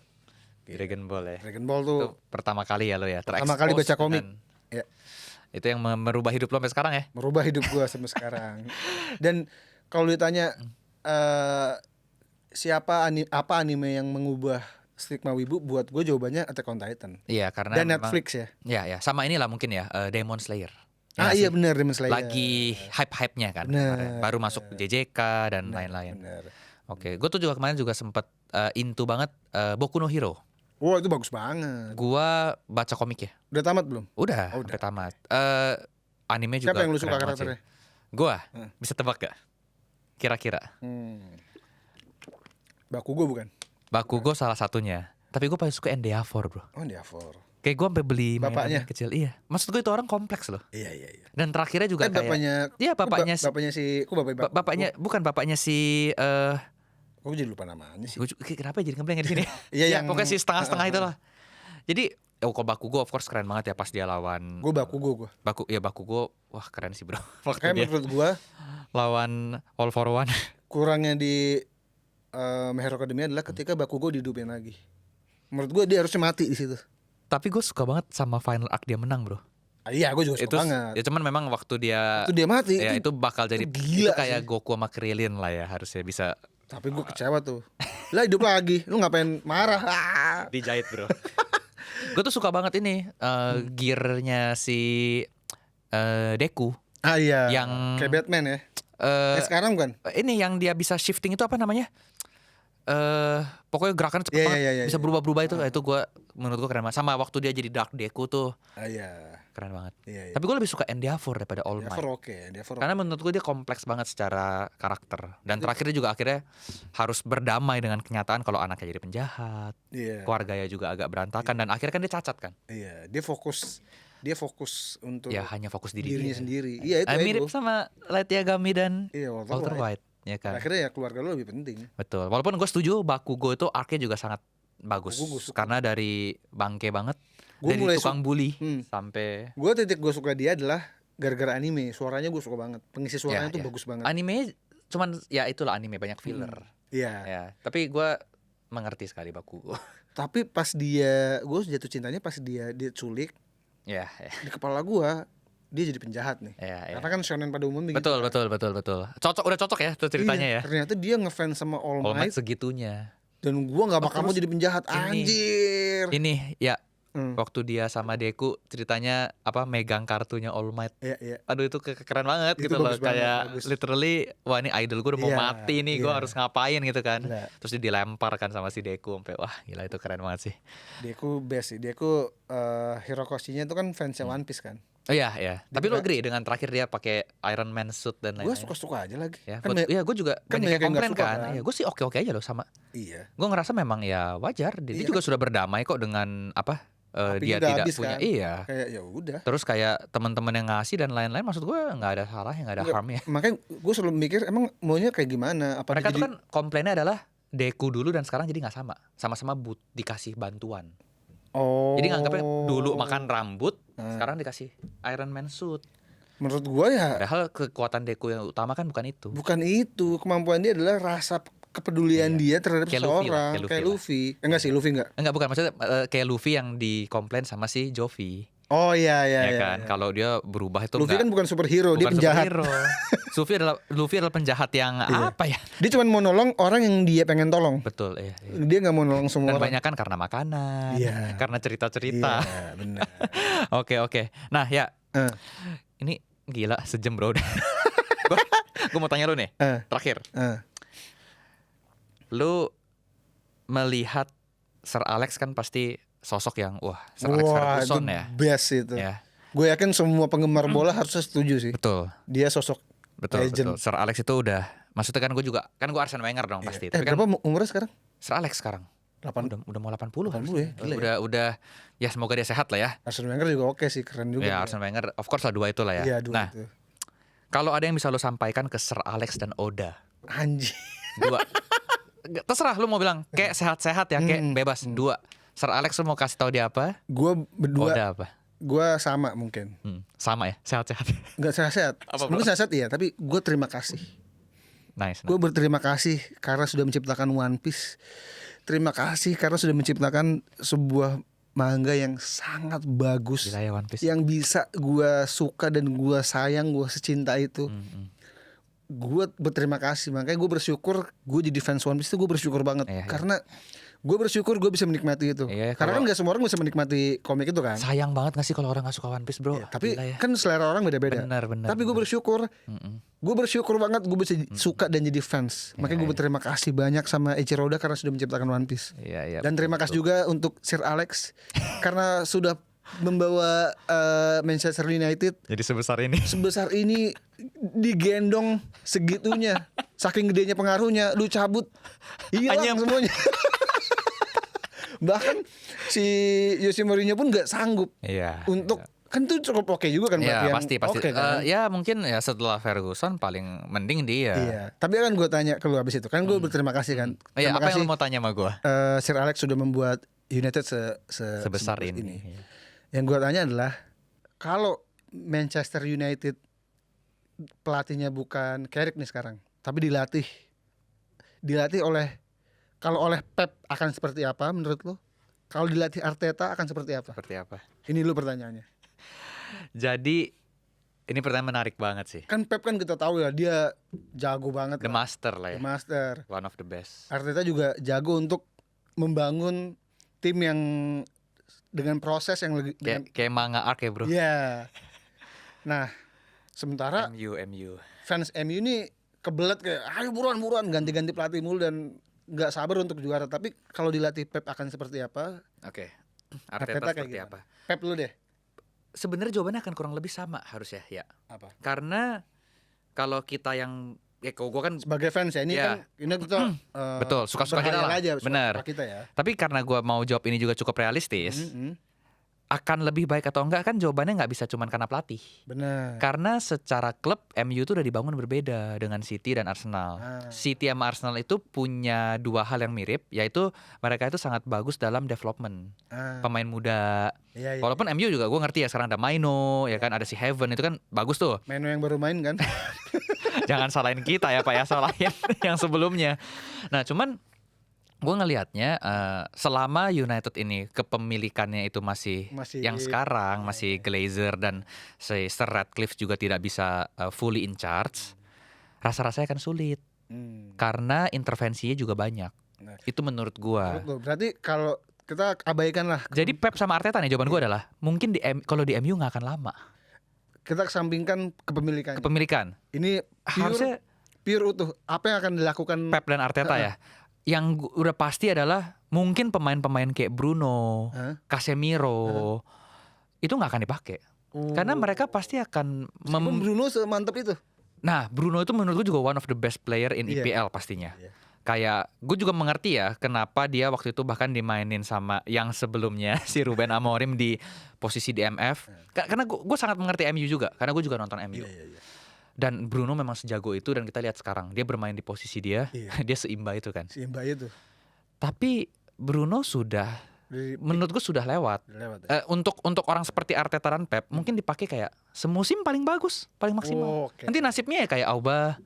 Dragon Ball ya. Dragon Ball tuh Itu pertama kali ya lo ya. pertama kali baca terekspos komik. dengan- Ya, Itu yang merubah hidup lo sampai sekarang ya. merubah hidup gue sampai sekarang. Dan kalau ditanya apa anime yang mengubah stigma wibu, buat gue jawabannya Attack on Titan. Iya karena Dan memang- Netflix ya. Ya sama inilah mungkin ya Demon Slayer. Ya Iya sih? benar Demon Slayer. Lagi hype-hype-nya kan. Bener. kemarin. Baru masuk JJK dan lain-lain. Bener. Oke, gue tuh juga kemarin juga sempet into banget Boku no Hero. Wah itu bagus banget. Gua baca komik ya. Udah tamat belum? Udah, Oh, sampai tamat. Anime juga. Siapa yang lu suka keren banget sih. karakternya? Gua bisa tebak gak? Kira-kira. Bakugo bukan? Bakugo salah satunya. Tapi gue paling suka Endeavor bro. Oh Endeavor. Kayak gue sampai beli mainan Bapaknya? kecil. Iya. Maksud gue itu orang kompleks loh. Iya. Dan terakhirnya juga kayak. bapaknya. Iya bapaknya. Bapaknya si. Kok bapaknya? Bapaknya bukan bapaknya si. Gue jadi lupa namanya sih. Kenapa jadi ngebleng di sini? Iya, Ya, yang- pokoknya si setengah-setengah itu lah. Jadi kalau Bakugo of course keren banget ya pas dia lawan. Gue Bakugo gue. Bakugo wah keren sih bro. Waktu Kayak dia menurut gue lawan All for One. kurangnya di My Hero Academia adalah ketika Bakugo dihidupin lagi. Menurut gue dia harusnya mati di situ. Tapi gue suka banget sama final arc dia menang bro. Iya gue juga suka Itu banget. ya cuman memang waktu dia Itu dia mati. ya itu bakal jadi itu gila itu kayak sih. Goku sama Krillin lah ya harusnya bisa Tapi gue kecewa tuh. Lah hidup lagi. Lu ngapain marah? dijahit bro. Gue tuh suka banget ini gearnya si Deku Iya. yang kayak Batman ya. Sekarang bukan? ini yang dia bisa shifting itu apa namanya? Pokoknya gerakannya cepet Iya, banget, iya, iya, bisa iya. berubah-berubah itu gue menurut gue keren banget. Sama waktu dia jadi Dark Deku tuh Iya. keren banget. Iya. Tapi gue lebih suka Endeavor daripada All Might. Endeavor oke. Endeavor Karena menurut gue dia kompleks banget secara karakter. Dan terakhirnya juga akhirnya harus berdamai dengan kenyataan kalau anaknya jadi penjahat, Iya. keluarganya juga agak berantakan dan akhirnya kan dia cacat kan. Iya. Dia fokus untuk Ya hanya fokus dirinya dia. sendiri. Iya itu Mirip ego. sama Light Yagami dan Iya, Walter White, ya kan. Akhirnya ya keluarga lo lebih penting. Betul. Walaupun gue setuju Bakugo itu arc-nya juga sangat bagus. Bakugo gue suka. Karena dari bangke banget, Gue dari mulai tukang bully Hmm. sampai Gue titik gue suka dia adalah gara-gara anime. Suaranya gue suka banget. Pengisi suaranya Ya, tuh ya. bagus banget. anime cuman ya itulah anime banyak filler. Iya. Ya, tapi gue mengerti sekali Bakugo. Tapi pas gue jatuh cintanya pas dia culik ya, di kepala gue dia jadi penjahat nih. ya. Karena kan shonen pada umumnya gitu. Betul. Udah cocok ya tuh ceritanya Iya, ya. Ternyata dia ngefans sama All All Might Might segitunya. dan gue nggak bakal mau terus jadi penjahat. ini- Anjir. Ini ya Waktu dia sama Deku ceritanya apa megang kartunya All Might. Iya. Aduh itu keren banget Itu gitu loh. bagus banget, Kayak bagus. literally wah ini idol gue udah mau Iya, mati nih, gue iya. harus ngapain gitu kan. Gila. Terus dia dilempar kan sama si Deku sampai wah gila itu keren banget sih. Deku best sih. Deku Hirokoshi-nya itu kan fansnya One Piece kan. Oh iya ya. Tapi lo Dia- agree dengan terakhir dia pakai Iron Man suit dan Gue lain-lain. suka-suka aja lagi. Ya, Kan iya gue juga kan banyak yang banyak yang nggak komplain suka kan. kan. Ya, gue sih oke-oke aja loh sama. iya. Gue ngerasa memang ya wajar. Dia Iya juga sudah berdamai kok dengan apa Apinya dia udah tidak habis punya. kan. Iya. Kayak ya udah. Terus kayak teman-teman yang ngasih dan lain-lain, maksud gue nggak ada salahnya, nggak ada Nggak, harmnya. Makanya gue selalu mikir emang maunya kayak gimana? Apa Mereka dia tuh kan komplainnya adalah Deku dulu dan sekarang jadi nggak sama, sama-sama dikasih bantuan. Oh. Jadi nganggapnya dulu makan rambut, Hmm. sekarang dikasih Iron Man suit. Menurut gue ya Padahal kekuatan Deku yang utama kan bukan itu. bukan itu. Kemampuan dia adalah rasa kepedulian dia terhadap Kayak Luffy lah, seseorang. kayak Kayak Luffy Luffy. Enggak sih, Luffy enggak. Enggak, bukan maksudnya kayak Luffy yang dikomplain sama si Jovi. Oh iya Ya kan, kalau dia berubah itu Luffy enggak, kan bukan superhero, dia bukan penjahat. superhero. Luffy adalah penjahat yang apa ya? Dia cuma mau nolong orang yang dia pengen tolong. Betul, iya. Dia nggak mau nolong semua Dan orang. banyak kan karena makanan, Iya. karena cerita-cerita. Iya, benar. Oke. Nah ya, Eh. ini gila sejam bro udah. Gue mau tanya lu nih, terakhir. Lu melihat Sir Alex kan pasti sosok yang wah Sir Alex Ferguson the ya. best itu. Ya, Gue yakin semua penggemar bola harusnya setuju sih. betul. Dia sosok legend. Sir Alex itu udah, maksudnya kan gue juga, kan gue Arsene Wenger dong pasti. Tapi kan Berapa umurnya sekarang? Sir Alex sekarang 8. udah mau 80 80 harusnya. ya, gila ya. Udah ya semoga dia sehat lah ya. Arsene Wenger juga oke sih, keren juga. Ya Arsene Wenger of course lah dua itu lah ya. Iya, dua Nah, itu. kalau ada yang bisa lo sampaikan ke Sir Alex dan Oda, Anjing. dua. Terserah lu mau bilang kayak sehat-sehat ya, kayak bebas. Dua. Sir Alex lu mau kasih tahu dia apa? Gue berdua, Oda apa? gue sama mungkin. Sama ya, sehat-sehat. Nggak sehat-sehat. Apa, bro? Mungkin sehat-sehat iya, tapi gue terima kasih. Nice. Gue berterima kasih karena sudah menciptakan One Piece. Terima kasih karena sudah menciptakan sebuah manga yang sangat bagus, Gila ya One Piece. yang bisa gue suka dan gue sayang, gue secinta itu. Gue berterima kasih, makanya gue bersyukur gue jadi fans One Piece itu, gue bersyukur banget. Iya. Karena gue bersyukur gue bisa menikmati itu. Iya, Karena kan kalau- gak semua orang bisa menikmati komik itu kan. Sayang banget gak sih kalau orang gak suka One Piece bro? Ya, tapi Gila ya. kan selera orang beda-beda. Benar. Tapi gue bersyukur, gue bersyukur banget gue bisa suka dan jadi fans. Makanya gue berterima kasih banyak sama Eiichiro Oda karena sudah menciptakan One Piece. Iya. Dan terima kasih juga untuk Sir Alex karena sudah membawa Manchester United Jadi sebesar ini. sebesar ini, digendong segitunya, saking gedenya pengaruhnya, lu cabut hilang Anyam. semuanya. Bahkan si Jose Mourinho pun nggak sanggup Iya. untuk, kan tuh cukup oke juga kan Iya berarti yang pasti. oke kan? Ya mungkin ya setelah Ferguson paling mending dia. Iya. Tapi kan gue tanya ke lu abis itu, kan gue berterima kasih kan. Iya, Terima apa yang kasih lu mau tanya sama gue? Sir Alex sudah membuat United Sebesar sebagus ini. Yang gue tanya adalah, kalau Manchester United pelatihnya bukan Carrick nih sekarang, tapi dilatih oleh, kalau oleh Pep akan seperti apa menurut lo? Kalau dilatih Arteta akan seperti apa? Seperti apa? Ini lu pertanyaannya. Jadi ini pertanyaan menarik banget sih. Kan Pep kan kita tahu ya, dia jago banget. The lah. master lah The ya. master. One of the best. Arteta juga jago untuk membangun tim yang dengan proses yang lebih Kayak manga arc ya bro. Iya. Nah, sementara MU. fans MU ini kebelet kayak ayo buruan ganti-ganti pelatih mulu dan nggak sabar untuk juara. Tapi kalau dilatih Pep akan seperti apa? Oke. Arteta seperti gimana? apa? Pep lu deh. Sebenarnya jawabannya akan kurang lebih sama harusnya ya. Apa? Karena kalau kita yang kalau gue kan Sebagai fans ya, ini Iya. kan ini kita betul suka-suka kita berhayal lah. aja, suka Benar. kita ya. Tapi karena gue mau jawab ini juga cukup realistis, akan lebih baik atau enggak kan jawabannya nggak bisa cuman karena pelatih. Benar. Karena secara klub MU itu udah dibangun berbeda dengan City dan Arsenal. City sama Arsenal itu punya dua hal yang mirip, yaitu mereka itu sangat bagus dalam development pemain muda. Iya. Walaupun MU juga gue ngerti ya sekarang ada Maino, ya kan ada si Heaven itu kan bagus tuh. Maino yang baru main kan. Jangan salahin kita ya Pak ya, salahin yang sebelumnya. Nah cuman gue ngelihatnya selama United ini kepemilikannya itu masih yang sekarang masih Glazer dan si Sir Ratcliffe juga tidak bisa fully in charge, rasa-rasanya akan sulit karena intervensinya juga banyak. Nah. Itu menurut gue. Berarti kalau kita abaikan lah. Jadi Pep sama Arteta nih, jawaban gue adalah mungkin kalau di MU nggak akan lama Kita kesampingkan kepemilikan. kepemilikan. Ini Harusnya pure utuh. Apa yang akan dilakukan Pep dan Arteta ya. Yang udah pasti adalah mungkin pemain-pemain kayak Bruno, Casemiro itu nggak akan dipakai. Karena mereka pasti akan Meskipun Bruno semantap itu. Nah, Bruno itu menurut gue juga one of the best player in Iya. EPL pastinya. Iya. Kayak gue juga mengerti ya kenapa dia waktu itu bahkan dimainin sama yang sebelumnya si Ruben Amorim di posisi di MF. Karena gue sangat mengerti MU juga, karena gue juga nonton MU. Iya. Dan Bruno memang sejago itu dan kita lihat sekarang dia bermain di posisi dia, Iya. dia seimba itu kan. Si Mbak itu Tapi Bruno sudah, menurut gue sudah lewat. lewat. Ya? Untuk orang seperti Arteta dan Pep mungkin dipakai kayak semusim paling bagus, paling maksimal. Oke. Nanti nasibnya ya kayak Auba,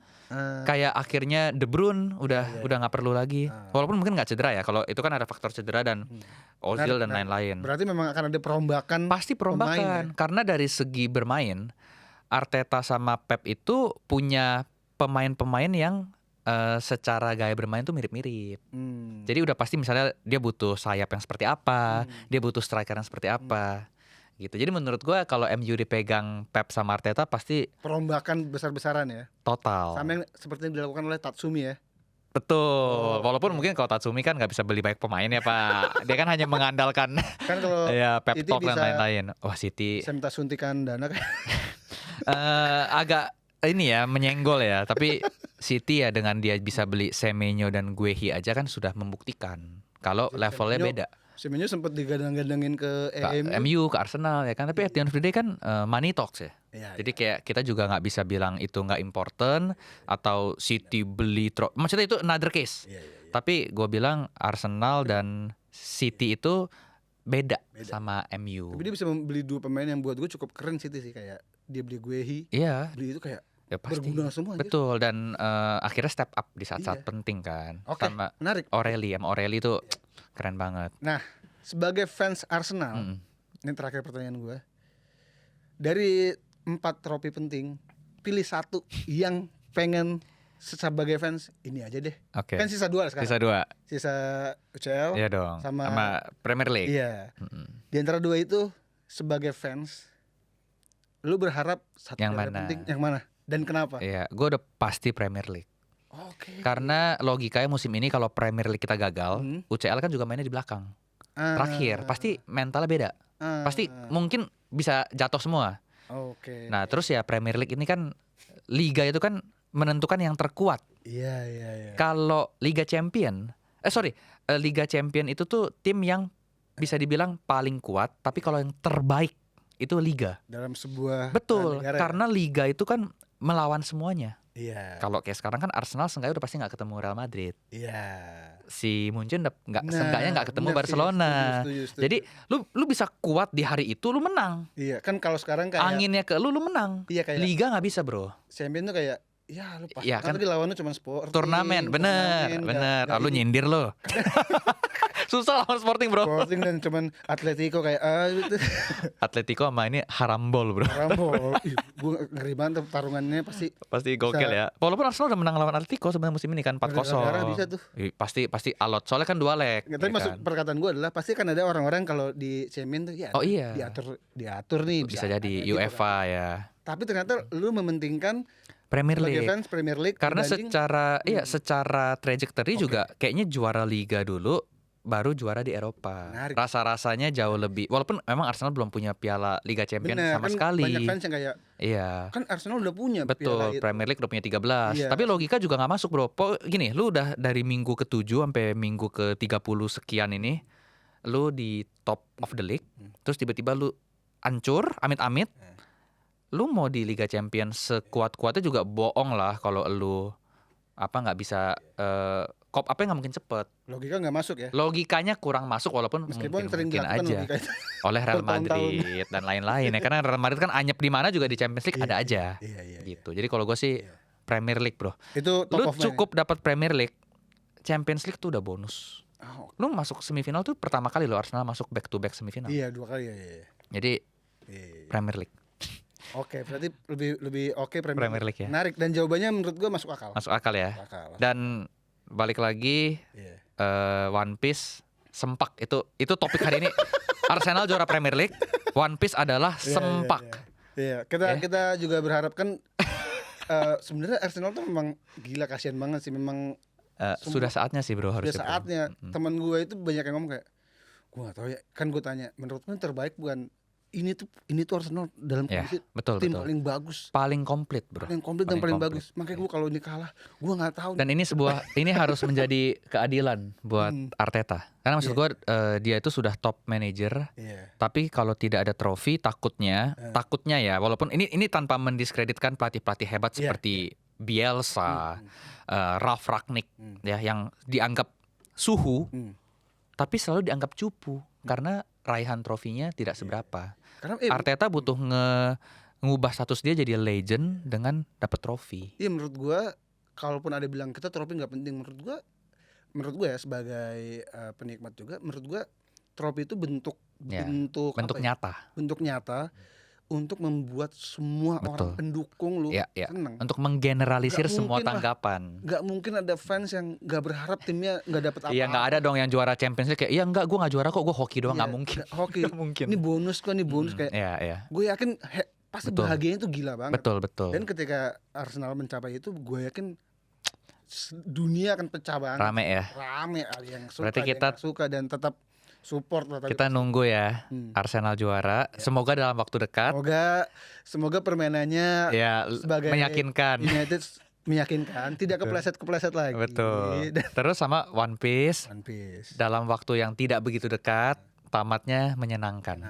kayak akhirnya De Bruyne udah nggak perlu lagi. Walaupun mungkin nggak cedera ya. Kalau itu kan ada faktor cedera dan Ozil dan lain-lain. Berarti memang akan ada perombakan. Pasti perombakan pemain, ya? karena dari segi bermain Arteta sama Pep itu punya pemain-pemain yang secara gaya bermain tuh mirip-mirip. Jadi udah pasti misalnya dia butuh sayap yang seperti apa, dia butuh striker yang seperti apa. Gitu. Jadi menurut gue kalau MU dipegang Pep sama Arteta pasti Perombakan besar-besaran ya. total. Sama yang seperti yang dilakukan oleh Tatsumi ya. Betul. Walaupun mungkin kalau Tatsumi kan nggak bisa beli banyak pemain ya Pak. Dia kan hanya mengandalkan Kan kalau ya Pep City Talk dan bisa- lain-lain. Wah City saya minta suntikan dana kan. agak ini ya menyenggol ya. Tapi City ya dengan dia bisa beli Semenyo dan Guehi aja kan sudah membuktikan kalau levelnya Semenyo beda. Semenyo sempat digadang-gadangin ke Ke MU. MU, ke Arsenal ya kan. Tapi at the end of the day kan money talks ya. Iya, Jadi kayak kita juga nggak bisa bilang itu nggak important atau City beli maksudnya itu another case. Iya. Tapi gue bilang Arsenal dan City itu beda sama MU. Tapi dia bisa membeli dua pemain yang buat gue cukup keren sih kayak dia beli Guehi, Iya, beli itu kayak ya pasti. berguna semua. anjir. Betul dan akhirnya step up di saat-saat Iya. penting kan. Oke, Sama menarik. Aureli itu keren banget. Nah, sebagai fans Arsenal, Mm-mm. ini terakhir pertanyaan gue. Dari 4 trofi penting, pilih satu yang pengen sebagai fans ini aja deh. Oke. Kan sisa 2 sekarang. Sisa 2. Sisa UCL. Iya dong. Sama- Sama Premier League. Iya. Mm-mm. Di antara 2 itu sebagai fans, lu berharap satu Yang piala mana? penting yang mana dan kenapa? Iya, gue udah pasti Premier League. Oke. Karena logikanya musim ini kalau Premier League kita gagal, UCL kan juga mainnya di belakang. Terakhir, pasti mentalnya beda. Pasti mungkin bisa jatuh semua. Oke. Nah, terus ya Premier League ini kan liga itu kan menentukan yang terkuat. Iya. Kalau Liga Champion, Liga Champion itu tuh tim yang bisa dibilang paling kuat, tapi kalau yang terbaik itu liga. Dalam sebuah Betul, negara. karena liga itu kan melawan semuanya. Iya. Kalau kayak sekarang kan Arsenal seenggaknya udah pasti nggak ketemu Real Madrid. Iya. Si Munchen nggak Nah, seenggaknya nggak ketemu bener sih, Barcelona. setuju. Jadi lu bisa kuat di hari itu lu menang. Iya, kan kalau sekarang kayak Anginnya ke lu menang. Iya kayak Liga nggak bisa bro. champion tuh kayak ya lu pas Iya, kan tadi lawan lu cuma Sporting. Turnamen, bener. nggak Lu ini. nyindir lo. Susah lawan Sporting bro. Sporting dan cuman Atletico kayak gitu. Atletico sama ini harambol bro. Rambo. Gue ngeri banget tuh pertarungannya pasti Pasti gokil ya. Walaupun Arsenal udah menang lawan Atletico sebenarnya musim ini kan 4-0. Gara-gara bisa tuh. Pasti alot. Soalnya kan 2 leg. Nggak, tapi ya maksud kan? perkataan gue adalah pasti kan ada orang-orang kalau di champion tuh ya Oh, iya. diatur nih Bisa jadi ada gitu UEFA kan. ya. Tapi ternyata lu mementingkan Premier sebagai League. fans Premier League Karena dibanding- secara trajectory juga kayaknya juara liga dulu baru juara di Eropa. Menarik. Rasa-rasanya jauh lebih. Walaupun memang Arsenal belum punya piala Liga Champions bener, sama kan sekali. banyak fans yang kayak Iya. kan Arsenal udah punya piala Betul, itu. Premier League udah punya 13. Iya. Tapi logika juga nggak masuk, Bro. Gini, lu udah dari minggu ke-7 sampai minggu ke-30 sekian ini, lu di top of the league, terus tiba-tiba lu hancur, amit-amit. Lu mau di Liga Champions sekuat-kuatnya juga bohong lah kalau lu nggak bisa apa yang nggak mungkin cepet. Logika nggak masuk ya. Logikanya kurang masuk walaupun Meskipun sering mungkin dilakukan aja logika itu. oleh Real bertahun-tahun. Madrid dan lain-lain ya. Karena Real Madrid kan anyep di mana juga di Champions League ada aja. Iya. Gitu. Jadi kalau gue sih Premier League, Bro. Itu top Lu of mind. cukup dapat Premier League, Champions League tuh udah bonus. Oh, Lu masuk semifinal tuh pertama kali lo Arsenal masuk back to back semifinal. iya 2 kali ya. Jadi Iya. Premier League Oke, berarti lebih oke Premier League ya. Menarik dan jawabannya menurut gua masuk akal. Masuk akal ya. Masuk akal. Dan balik lagi Iya. One Piece sempak. Itu topik hari ini. Arsenal juara Premier League, One Piece adalah sempak. Iya, kita juga berharap kan sebenarnya Arsenal tuh memang gila, kasihan banget sih memang. Sudah saatnya sih bro, harusnya. Sudah saatnya. Teman gue itu banyak yang ngomong kayak, gue gak tahu ya, kan gue tanya, menurutmu yang terbaik bukan ini tuh Arsenal dalam kondisi tim paling bagus, paling komplit bro, paling komplit dan paling bagus. Makanya gue kalau ini kalah, gue nggak tahu. Dan ini harus menjadi keadilan buat Arteta, karena maksud gue dia itu sudah top manager, tapi kalau tidak ada trofi takutnya ya, walaupun ini tanpa mendiskreditkan pelatih hebat seperti Bielsa, Ralf Rangnick ya, yang dianggap suhu, tapi selalu dianggap cupu karena raihan trofinya tidak seberapa. Karena Arteta butuh ngubah status dia jadi legend dengan dapat trofi. Iya, menurut gua kalaupun ada bilang kita trofi nggak penting, menurut gua ya sebagai penikmat juga, menurut gua trofi itu bentuk nyata untuk membuat semua orang pendukung lu seneng. Untuk menggeneralisir semua tanggapan. Gak mungkin ada fans yang gak berharap timnya gak dapet apa-apa. Iya, gak ada dong yang juara Champions League kayak, iya enggak, gue gak juara kok, gue hoki doang. Gak mungkin. Hoki. Gak mungkin. Ini bonus kok, kayak. Gue yakin pasti bahagianya tuh gila banget. Betul. Dan ketika Arsenal mencapai itu, gue yakin dunia akan pecah banget. Rame ada yang suka, berarti kita yang suka, dan tetap support. Kita nunggu ya Arsenal juara. Semoga dalam waktu dekat. Semoga permainannya sebagai meyakinkan. United meyakinkan, tidak kepleset lagi. Betul. Terus sama One Piece. Dalam waktu yang tidak begitu dekat, tamatnya menyenangkan.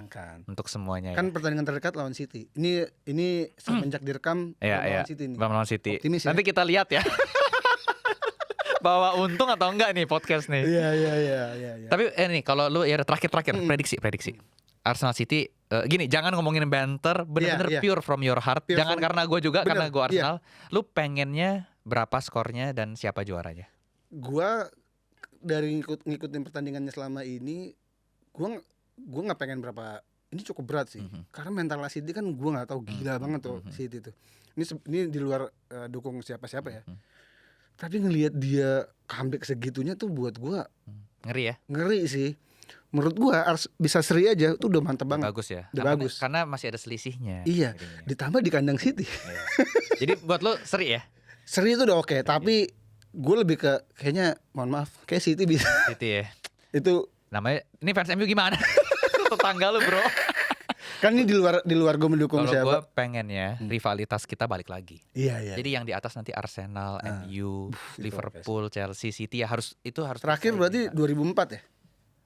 Untuk semuanya. Kan pertandingan terdekat lawan City. Ini semenjak direkam lawan City nih. Lawan City. Optimis, nanti kita lihat ya. Bahwa untung atau enggak nih podcast nih. Iya. Tapi nih kalau lu ya terakhir prediksi. Arsenal City gini, jangan ngomongin banter, bener-bener pure from your heart. Jangan karena gue juga, karena gue Arsenal. Lu pengennya berapa skornya dan siapa juaranya? Gua dari ngikutin pertandingannya selama ini, gua nggak pengen berapa. Ini cukup berat sih. Karena mental City kan gua nggak tahu, gila banget tuh City tuh. Ini di luar dukung siapa-siapa ya. Tapi ngelihat dia comeback segitunya tuh buat gua ngeri sih. Menurut gua harus bisa seri aja tuh udah mantep banget. Bagus ya. Bagus. Karena masih ada selisihnya. Iya. Ditambah di kandang City. Jadi buat lo seri ya? Seri itu udah oke, tapi gue lebih ke kayaknya, mohon maaf, kayak City bisa. City ya. Itu namanya, ini fans MU gimana? Tetangga lu bro. Kan ini di luar gue mendukung siapa. Kalau gue pengennya rivalitas kita balik lagi. Iya. Jadi yang di atas nanti Arsenal, MU, Liverpool, Chelsea, City ya harus terakhir berarti 2004 ya?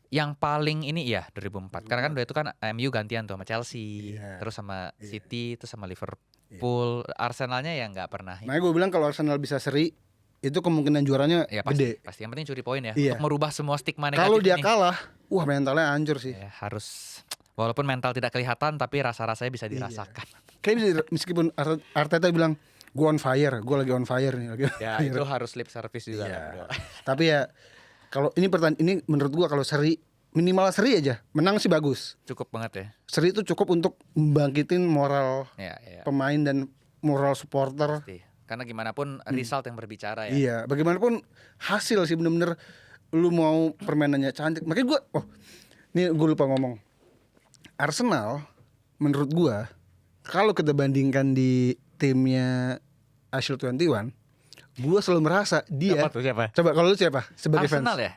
Yang paling ini 2004. Karena kan itu kan MU gantian tuh sama Chelsea, terus sama City, terus sama Liverpool. Arsenalnya ya nggak pernah. Makanya gue bilang kalau Arsenal bisa seri, itu kemungkinan juaranya gede. Pasti yang penting curi poin ya. Untuk merubah semua stigma negatif. Kalau dia kalah, wah mentalnya hancur sih. Harus. Walaupun mental tidak kelihatan, tapi rasa-rasanya bisa dirasakan. Kayak meskipun Arteta bilang, gue on fire, gue lagi on fire nih. Itu harus lip service juga. Tapi ya, kalau ini menurut gue kalau seri, minimal seri aja, menang sih bagus. Cukup banget ya. Seri itu cukup untuk membangkitin moral pemain dan moral supporter. Pasti. Karena gimana pun result yang berbicara ya. Iya, bagaimanapun hasil sih bener-bener lu mau permainannya cantik. Makanya gue, ini gue lupa ngomong. Arsenal menurut gua kalau kita bandingkan di timnya Ashfield 21, gua selalu merasa dia. Siapa? Coba kalau lu siapa sebagai Arsenal fans? Ya?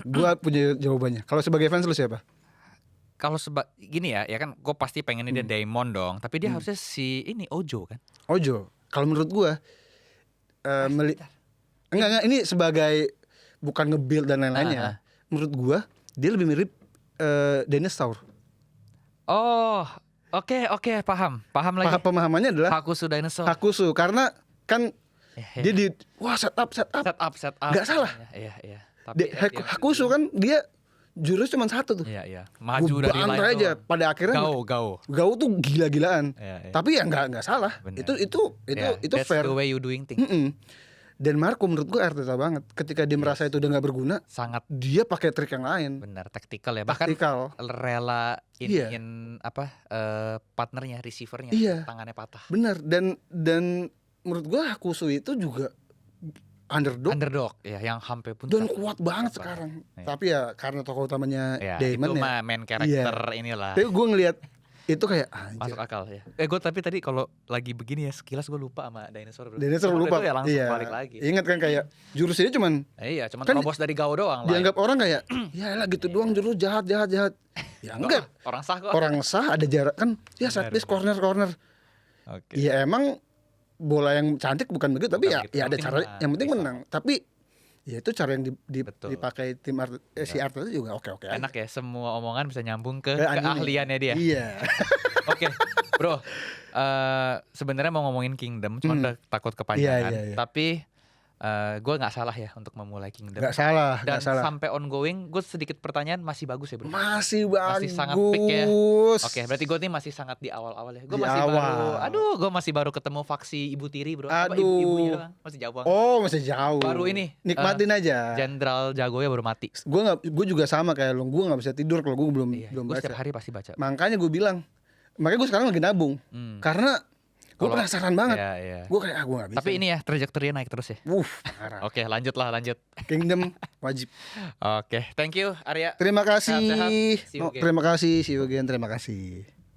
Gua punya jawabannya. Kalau sebagai fans lu siapa? Kalau gini ya kan gue pasti pengennya dia Damon dong, tapi dia harusnya si ini Ojo kan. Ojo. Kalau menurut gua enggak ini sebagai bukan nge-build dan lain-lainnya. Menurut gua dia lebih mirip Dennis Taur. Oh, oke, paham lagi. Pemahamannya adalah Hakusu Dinosaur. Hakusu, karena kan dia set up. Gak salah. Iya. Tapi Hakusu kan dia jurus cuma satu tuh. Iya. Maju dari lain aja. Pada akhirnya Gau tuh gila-gilaan. Tapi ya nggak salah. Bener. Itu That's fair. The way you doing things. Dan Marco menurut gue Arteta banget. Ketika dia merasa itu udah nggak berguna, sangat dia pakai trik yang lain. Benar, taktikal ya. Bahkan rela ingin partnernya, receivernya, tangannya patah. Benar. Dan menurut gue Hakusu itu juga underdog ya yang sampai pun dan kuat banget sekarang. Iya. Tapi ya karena tokoh utamanya ya, Damon itu ya. mah main karakter inilah. Tapi gue ngelihat itu kayak anjir. Masuk akal ya. Gue tapi tadi kalau lagi begini ya sekilas gue lupa sama dinosaur bro. Dinosaur Cuma lupa. itu ya langsung Iya. balik lagi. Ingat kan kayak jurusnya cuman Iya, cuman Kan terobos dari Gao doang lah. dianggap orang kayak ya lah gitu doang jurus jahat. Ya enggak. Orang sah kok. Orang sah ada jarak kan. Ya set piece corner. Oke. Ya emang bola yang cantik bukan begitu tapi Bukan ya, begitu. ya Yang ada penting cara menang. yang penting Bisa. menang. Tapi ya itu cara yang Betul. dipakai tim si Arteta juga oke aja. Enak ya, semua omongan bisa nyambung ke Ke anime. keahliannya dia. Iya. Oke, bro. Sebenarnya mau ngomongin Kingdom, cuma udah takut kepanjangan. Iya, iya. Tapi gue nggak salah ya untuk memulai Kingdom. Gak salah, Dan gak salah. sampai ongoing, gue sedikit pertanyaan masih bagus ya bro. Masih bagus. Masih sangat peak ya. Oke, berarti gue nih masih sangat di awal-awal ya. Gue Di masih awal. gue masih baru ketemu faksi Ibu Tiri bro. Apa Aduh. ibunya doang, masih jauh banget. Oh masih jauh. Baru ini, Nikmatin aja. Jenderal Jagoya baru mati. Gue juga sama kayak lo. Gue nggak bisa tidur kalau gue belum Iya, belum gue baca. setiap hari pasti baca. Makanya gue bilang. Makanya gue sekarang lagi nabung. Karena gue Kalau- penasaran banget. Iya, iya. Gue kayak gue nggak bisa. Tapi ini ya trajektorinya naik terus ya. Parah. Oke, lanjut. Kingdom wajib. Oke, thank you Arya. Terima kasih. Sehat-sehat. See you again. Terima kasih. See you again. Terima kasih.